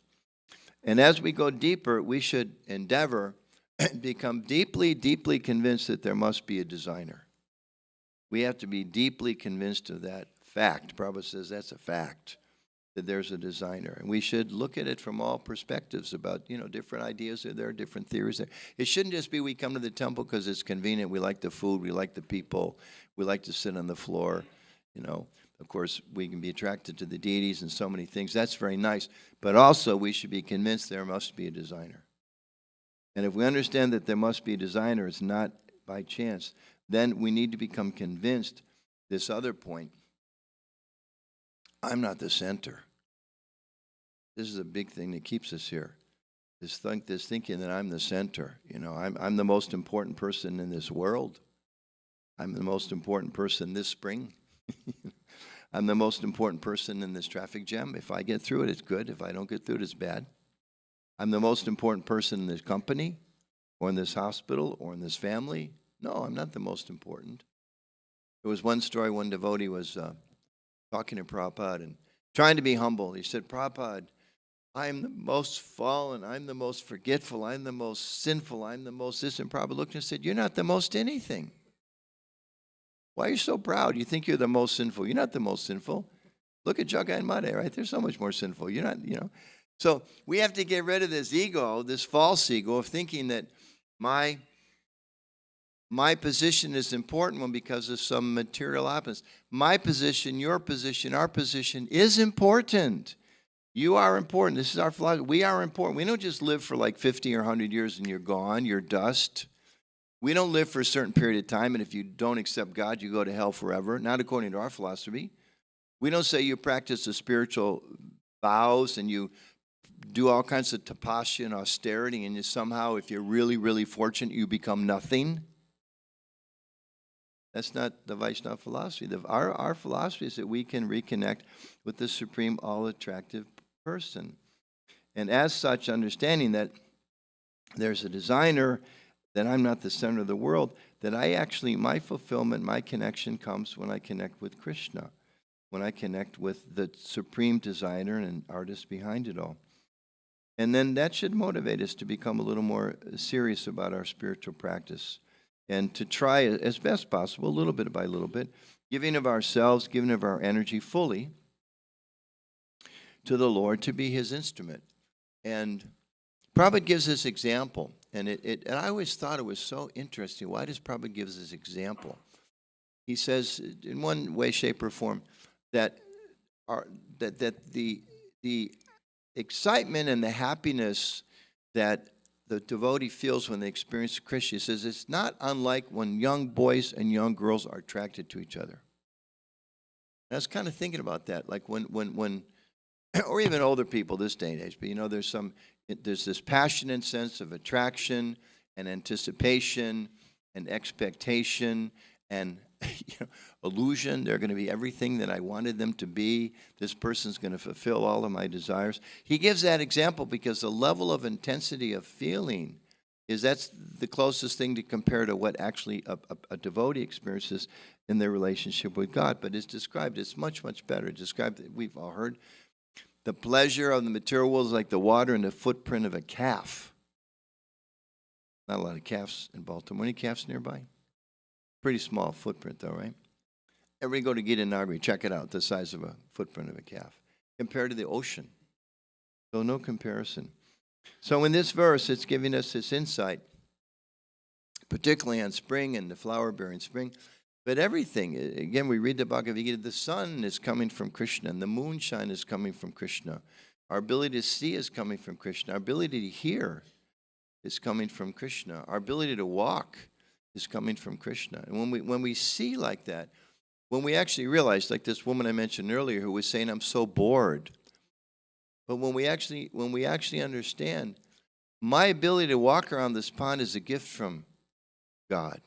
And as we go deeper, we should endeavor and become deeply, deeply convinced that there must be a designer. We have to be deeply convinced of that fact. Prabhupada says that's a fact, that there's a designer. And we should look at it from all perspectives about, different ideas are there, different theories there. It shouldn't just be we come to the temple because it's convenient, we like the food, we like the people, we like to sit on the floor, Of course, we can be attracted to the deities and so many things. That's very nice. But also, we should be convinced there must be a designer. And if we understand that there must be a designer, it's not by chance, then we need to become convinced, this other point, I'm not the center. This is a big thing that keeps us here. This thinking that I'm the center. I'm the most important person in this world. I'm the most important person this spring. I'm the most important person in this traffic jam. If I get through it, it's good. If I don't get through it, it's bad. I'm the most important person in this company, or in this hospital, or in this family. No, I'm not the most important. There was one story, one devotee was talking to Prabhupada and trying to be humble. He said, Prabhupada, I'm the most fallen, I'm the most forgetful, I'm the most sinful, I'm the most this. And Prabhupada looked and said, you're not the most anything. Why are you so proud? You think you're the most sinful. You're not the most sinful. Look at Jagai and Madhe, right? They're so much more sinful. You're not, So we have to get rid of this ego, this false ego of thinking that my position is important one because of some material opulence. My position, your position, our position is important. You are important. This is our philosophy. We are important. We don't just live for like 50 or 100 years and you're gone, you're dust. We don't live for a certain period of time, and if you don't accept God, you go to hell forever. Not according to our philosophy. We don't say you practice the spiritual vows and you do all kinds of tapasya and austerity, and you somehow, if you're really, really fortunate, you become nothing. That's not the Vaishnava philosophy. Our philosophy is that we can reconnect with the supreme, all-attractive person. And as such, understanding that there's a designer, that I'm not the center of the world, that my fulfillment, my connection comes when I connect with Krishna, when I connect with the supreme designer and artist behind it all. And then that should motivate us to become a little more serious about our spiritual practice and to try as best possible, little bit by little bit, giving of ourselves, giving of our energy fully to the Lord to be his instrument. And Prabhupada gives this example, and I always thought it was so interesting. Why does Prabhupada give this example? He says, in one way, shape, or form, that the excitement and the happiness that the devotee feels when they experience Krishna, he says it's not unlike when young boys and young girls are attracted to each other. And I was kind of thinking about that, like when or even older people this day and age, but there's this passionate sense of attraction and anticipation and expectation and illusion. They're going to be everything that I wanted them to be. This person's going to fulfill all of my desires. He gives that example because the level of intensity of feeling that's the closest thing to compare to what actually a devotee experiences in their relationship with God. But it's described, it's much, much better. It's described, we've all heard, the pleasure of the material world is like the water in the footprint of a calf. Not a lot of calves in Baltimore. Any calves nearby? Pretty small footprint though, right? Everybody go to Gita Nagari, check it out, the size of a footprint of a calf. Compared to the ocean. So no comparison. So in this verse, it's giving us this insight, particularly on spring and the flower-bearing spring. But everything, again, we read the Bhagavad Gita, the sun is coming from Krishna, and the moonshine is coming from Krishna. Our ability to see is coming from Krishna. Our ability to hear is coming from Krishna. Our ability to walk is coming from Krishna. And when we see like that, when we actually realize, like this woman I mentioned earlier who was saying, I'm so bored. But when we actually understand, my ability to walk around this pond is a gift from God.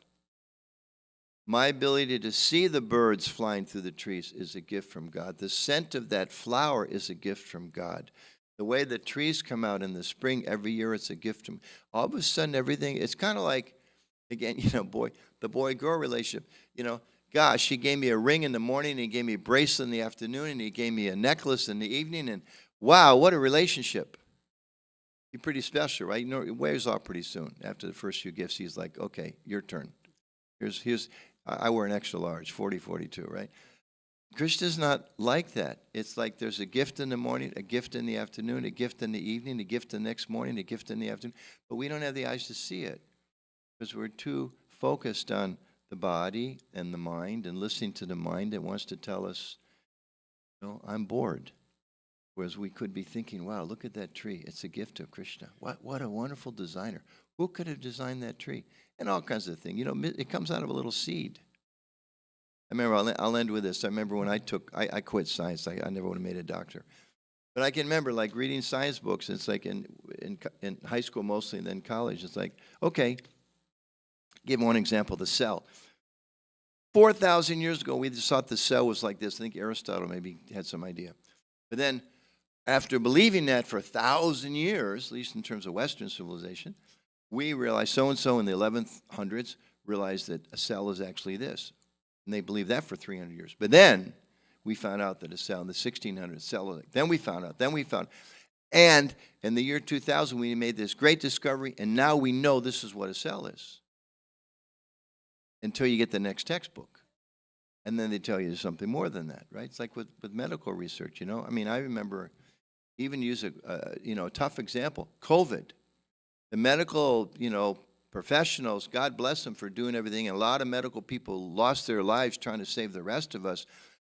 My ability to see the birds flying through the trees is a gift from God. The scent of that flower is a gift from God. The way the trees come out in the spring every year, it's a gift from all of a sudden everything, it's kind of like, again, the boy-girl relationship. Gosh, he gave me a ring in the morning, and he gave me a bracelet in the afternoon, and he gave me a necklace in the evening, and wow, what a relationship. He's pretty special, right? It wears off pretty soon. After the first few gifts, he's like, okay, your turn. Here's I wear an extra large, 40, 42, right? Krishna's not like that. It's like there's a gift in the morning, a gift in the afternoon, a gift in the evening, a gift the next morning, a gift in the afternoon. But we don't have the eyes to see it because we're too focused on the body and the mind and listening to the mind that wants to tell us, I'm bored. Whereas we could be thinking, wow, look at that tree. It's a gift of Krishna. What a wonderful designer. Who could have designed that tree? And all kinds of things. It comes out of a little seed. I remember, I'll end with this. I remember when I quit science. I never would have made a doctor. But I can remember, like, reading science books. It's like in high school mostly, and then college. It's like, okay, give one example, the cell. 4,000 years ago, we just thought the cell was like this. I think Aristotle maybe had some idea. But then, after believing that for 1,000 years, at least in terms of Western civilization, we realized so-and-so in the 1100s realized that a cell is actually this. And they believed that for 300 years. But then we found out that a cell in the 1600s, cell, then we found out. And in the year 2000, we made this great discovery, and now we know this is what a cell is. Until you get the next textbook. And then they tell you there's something more than that, right? It's like with medical research, I mean, I remember even use a tough example, COVID. The medical, professionals, God bless them for doing everything. And a lot of medical people lost their lives trying to save the rest of us.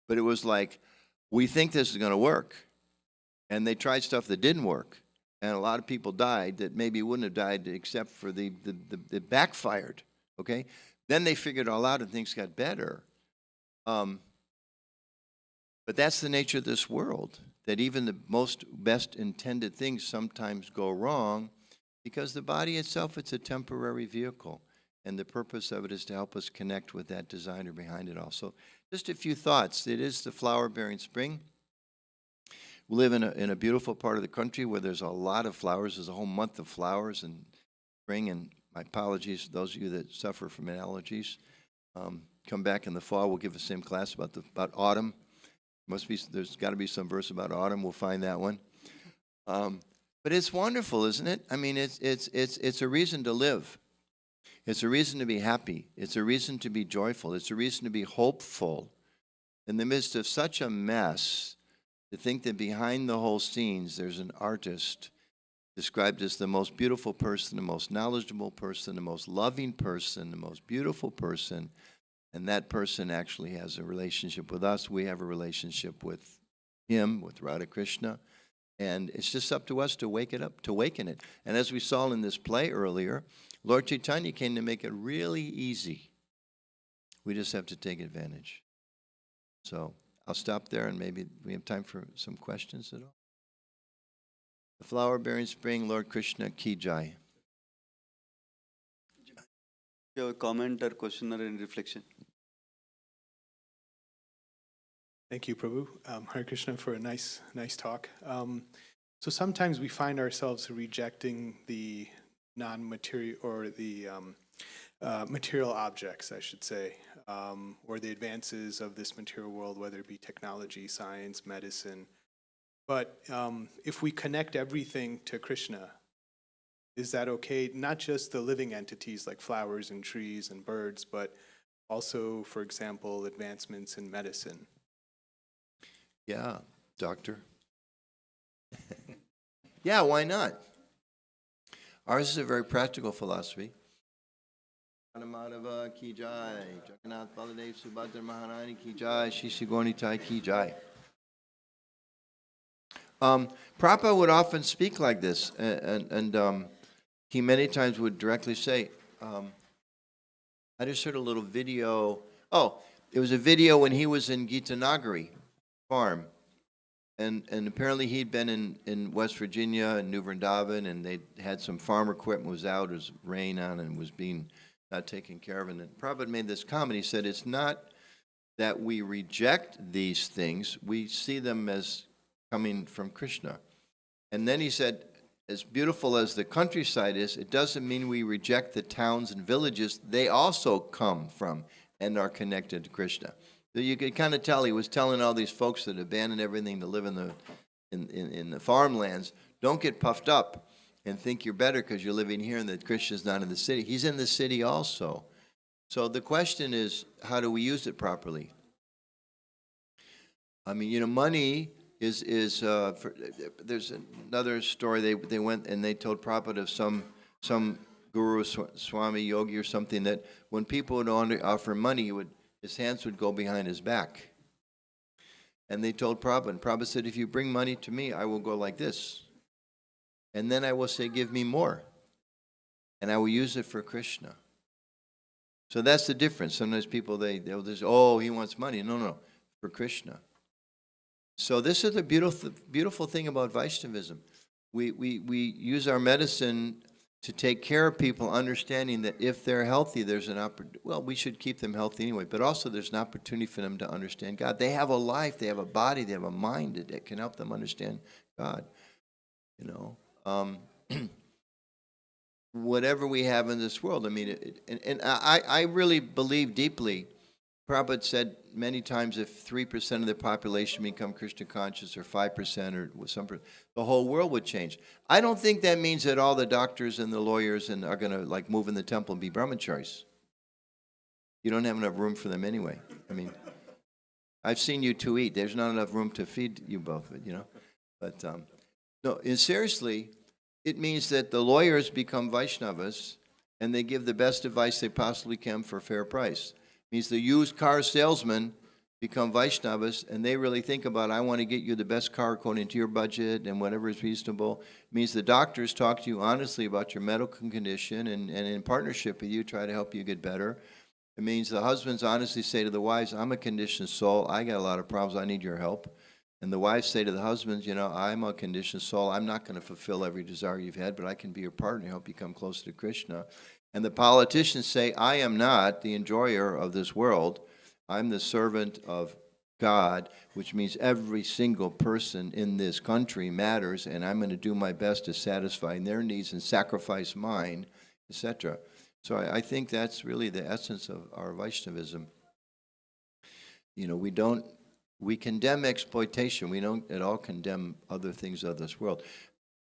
But it was like, we think this is going to work. And they tried stuff that didn't work. And a lot of people died that maybe wouldn't have died except for the backfired, okay? Then they figured it all out and things got better. But that's the nature of this world, that even the best intended things sometimes go wrong because the body itself, it's a temporary vehicle. And the purpose of it is to help us connect with that designer behind it all. So just a few thoughts. It is the flower-bearing spring. We live in a beautiful part of the country where there's a lot of flowers. There's a whole month of flowers in spring. And my apologies to those of you that suffer from allergies. Come back in the fall. We'll give the same class about autumn. There's got to be some verse about autumn. We'll find that one. But it's wonderful, isn't it? I mean, it's a reason to live. It's a reason to be happy. It's a reason to be joyful. It's a reason to be hopeful. In the midst of such a mess, to think that behind the whole scenes there's an artist described as the most beautiful person, the most knowledgeable person, the most loving person, the most beautiful person, and that person actually has a relationship with us. We have a relationship with him, with Radha Krishna, and it's just up to us to wake it up, to awaken it. And as we saw in this play earlier, Lord Chaitanya came to make it really easy. We just have to take advantage. So I'll stop there, and maybe we have time for some questions at all. The flower-bearing spring, Lord Krishna Ki Jai. You have a comment or question or any reflection? Thank you, Prabhu. Hare Krishna for a nice talk. So sometimes we find ourselves rejecting the non-material or the material objects, I should say, or the advances of this material world, whether it be technology, science, medicine. But if we connect everything to Krishna, is that okay? Not just the living entities like flowers and trees and birds, but also, for example, advancements in medicine. Yeah, doctor. Yeah, why not? Ours is a very practical philosophy. Madhava ki jai, Jagannath Baladev Subhadra Maharani ki jai, Shishi Gornitai ki jai. Prabhupada would often speak like this, and he many times would directly say, I just heard a little video. Oh, it was a video when he was in Gitanagari farm. And apparently he'd been in West Virginia and New Vrindavan, and they had some farm equipment was out, there was rain on, and was being not taken care of. And then Prabhupada made this comment. He said, it's not that we reject these things, we see them as coming from Krishna. And then he said, as beautiful as the countryside is, it doesn't mean we reject the towns and villages. They also come from and are connected to Krishna. So you could kind of tell he was telling all these folks that abandon everything to live in the farmlands, don't get puffed up and think you're better because you're living here and that Krishna's not in the city. He's in the city also. So the question is, how do we use it properly? I mean, money is there's another story. They went and they told Prabhupada of some guru, Swami Yogi or something, that when people would offer money, his hands would go behind his back. And they told Prabhupada, and Prabhupada said, if you bring money to me, I will go like this. And then I will say, give me more. And I will use it for Krishna. So that's the difference. Sometimes people, they'll just, oh, he wants money. No, for Krishna. So this is the beautiful thing about Vaishnavism. We use our medicine to take care of people, understanding that if they're healthy, there's an opportunity. Well, we should keep them healthy anyway, but also there's an opportunity for them to understand God. They have a life, they have a body, they have a mind that can help them understand God. Whatever we have in this world, I mean, I really believe deeply. Prabhupada said many times, if 3% of the population become Krishna conscious, or 5%, or some, the whole world would change. I don't think that means that all the doctors and the lawyers are going to move in the temple and be brahmacharis. You don't have enough room for them anyway. I mean, I've seen you two eat. There's not enough room to feed you both. But no, and seriously, it means that the lawyers become Vaishnavas and they give the best advice they possibly can for a fair price. Means the used car salesmen become Vaishnavas, and they really think about, I want to get you the best car according to your budget and whatever is reasonable. It means the doctors talk to you honestly about your medical condition, and in partnership with you try to help you get better. It means the husbands honestly say to the wives, I'm a conditioned soul, I got a lot of problems, I need your help. And the wives say to the husbands, I'm a conditioned soul, I'm not going to fulfill every desire you've had, but I can be your partner, help you come closer to Krishna. And the politicians say, I am not the enjoyer of this world. I'm the servant of God, which means every single person in this country matters, and I'm going to do my best to satisfy their needs and sacrifice mine, etc. So I think that's really the essence of our Vaishnavism. You know, we condemn exploitation. We don't at all condemn other things of this world.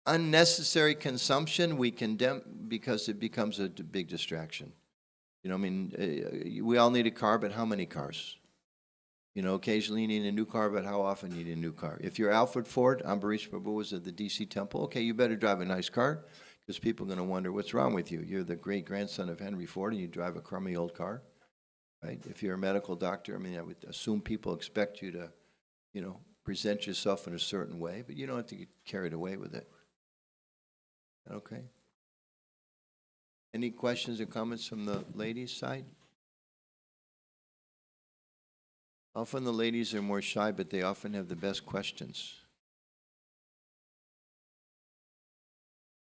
Unnecessary consumption, we condemn because it becomes a big distraction. You know, I mean, we all need a car, but how many cars? You know, occasionally you need a new car, but how often you need a new car? If you're Alfred Ford, Ambarish Prabhu was at the DC temple, okay, you better drive a nice car, because people are going to wonder what's wrong with you. You're the great-grandson of Henry Ford, and you drive a crummy old car, right? If you're a medical doctor, I mean, I would assume people expect you to, you know, present yourself in a certain way, but you don't have to get carried away with it. Okay? Any questions or comments from the ladies' side? Often the ladies are more shy, but they often have the best questions.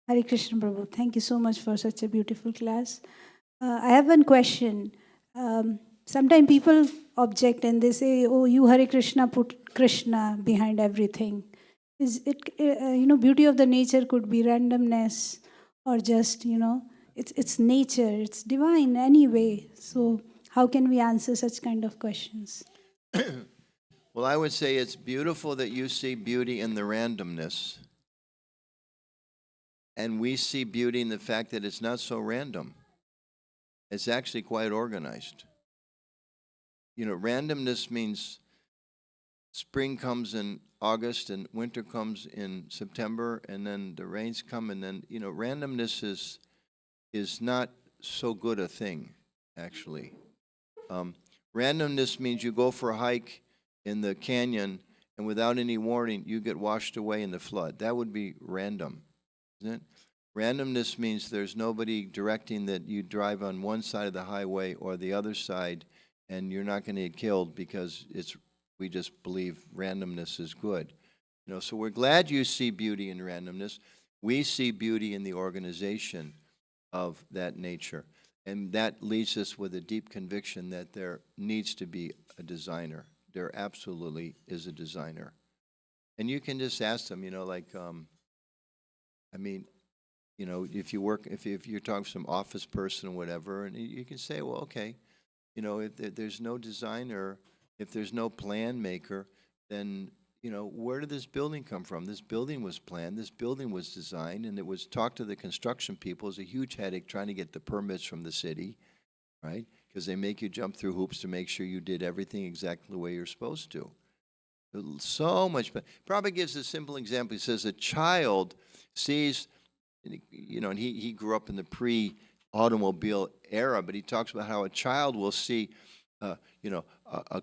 Hare Krishna Prabhu, thank you so much for such a beautiful class. I have one question. Sometimes people object and they say, oh, you Hare Krishna put Krishna behind everything. Is it, beauty of the nature could be randomness or just, it's nature, it's divine anyway. So how can we answer such kind of questions? Well, I would say it's beautiful that you see beauty in the randomness. And we see beauty in the fact that it's not so random. It's actually quite organized. You know, randomness means spring comes in August and winter comes in September, and then the rains come, and then, randomness is not so good a thing, actually. Randomness means you go for a hike in the canyon, and without any warning, you get washed away in the flood. That would be random, isn't it? Randomness means there's nobody directing that you drive on one side of the highway or the other side, and you're not going to get killed because we just believe randomness is good. So we're glad you see beauty in randomness. We see beauty in the organization of that nature. And that leads us with a deep conviction that there needs to be a designer. There absolutely is a designer. And you can just ask them, if you're talking to some office person or whatever, and you can say, well, okay, if there's no designer, if there's no plan maker, then, where did this building come from? This building was planned, this building was designed, and it was talked to the construction people. It was a huge headache trying to get the permits from the city, right? Because they make you jump through hoops to make sure you did everything exactly the way you're supposed to. So much, probably gives a simple example. He says a child sees, and he grew up in the pre-automobile era, but he talks about how a child will see a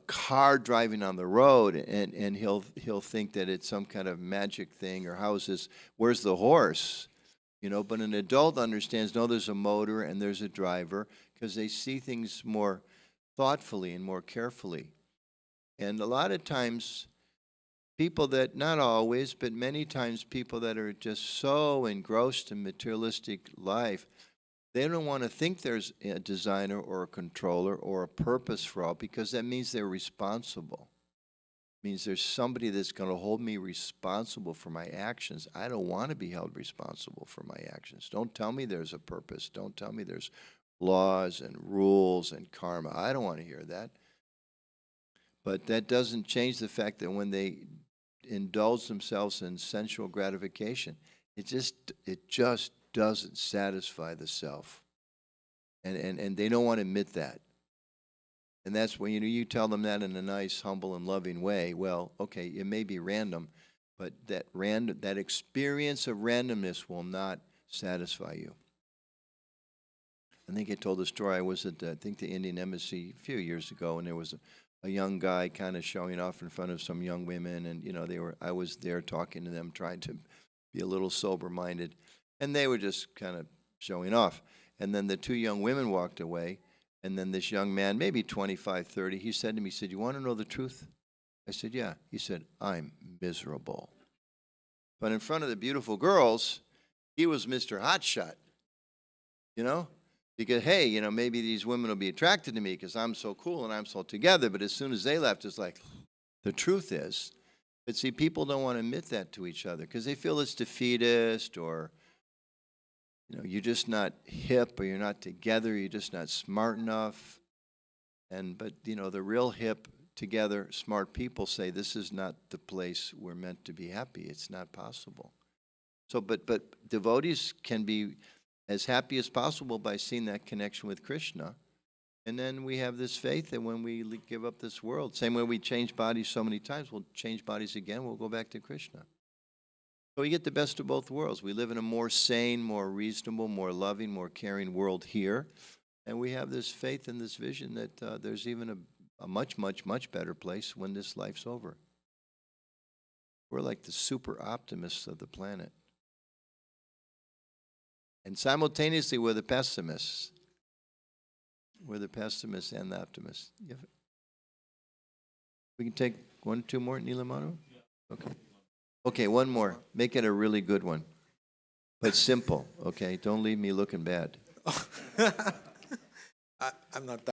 car driving on the road, and he'll think that it's some kind of magic thing, or where's the horse? But an adult understands, no, there's a motor and there's a driver, because they see things more thoughtfully and more carefully. And a lot of times, people that, not always, but many times, people that are just so engrossed in materialistic life, they don't want to think there's a designer or a controller or a purpose for all, because that means they're responsible. It means there's somebody that's going to hold me responsible for my actions. I don't want to be held responsible for my actions. Don't tell me there's a purpose. Don't tell me there's laws and rules and karma. I don't want to hear that. But that doesn't change the fact that when they indulge themselves in sensual gratification, it just doesn't satisfy the self. And they don't want to admit that. And that's when you tell them that in a nice, humble, and loving way. Well, okay, it may be random, but that experience of randomness will not satisfy you. I think I told the story. I was at the Indian Embassy a few years ago, and there was a young guy kind of showing off in front of some young women, and I was there talking to them, trying to be a little sober-minded, and they were just kind of showing off. And then the two young women walked away, and then this young man, maybe 25, 30, he said to me, he said, "You want to know the truth?" I said, "Yeah." He said, "I'm miserable." But in front of the beautiful girls, he was Mr. Hotshot, Because, hey, you know, maybe these women will be attracted to me because I'm so cool and I'm so together. But as soon as they left, it's like, the truth is. But see, people don't want to admit that to each other because they feel it's defeatist, or, you know, you're just not hip, or you're not together, you're just not smart enough. But, you know, the real hip, together, smart people say this is not the place we're meant to be happy. It's not possible. So, but devotees can be as happy as possible by seeing that connection with Krishna. And then we have this faith that when we give up this world, same way we change bodies so many times, we'll change bodies again, we'll go back to Krishna. So we get the best of both worlds. We live in a more sane, more reasonable, more loving, more caring world here. And we have this faith and this vision that there's even a much, much, much better place when this life's over. We're like the super optimists of the planet. And simultaneously, we're the pessimists. We're the pessimists and the optimists. We can take 1 or 2 more, Nilamanu? Okay. Okay, one more. Make it a really good one. But simple, okay? Don't leave me looking bad. I'm not that.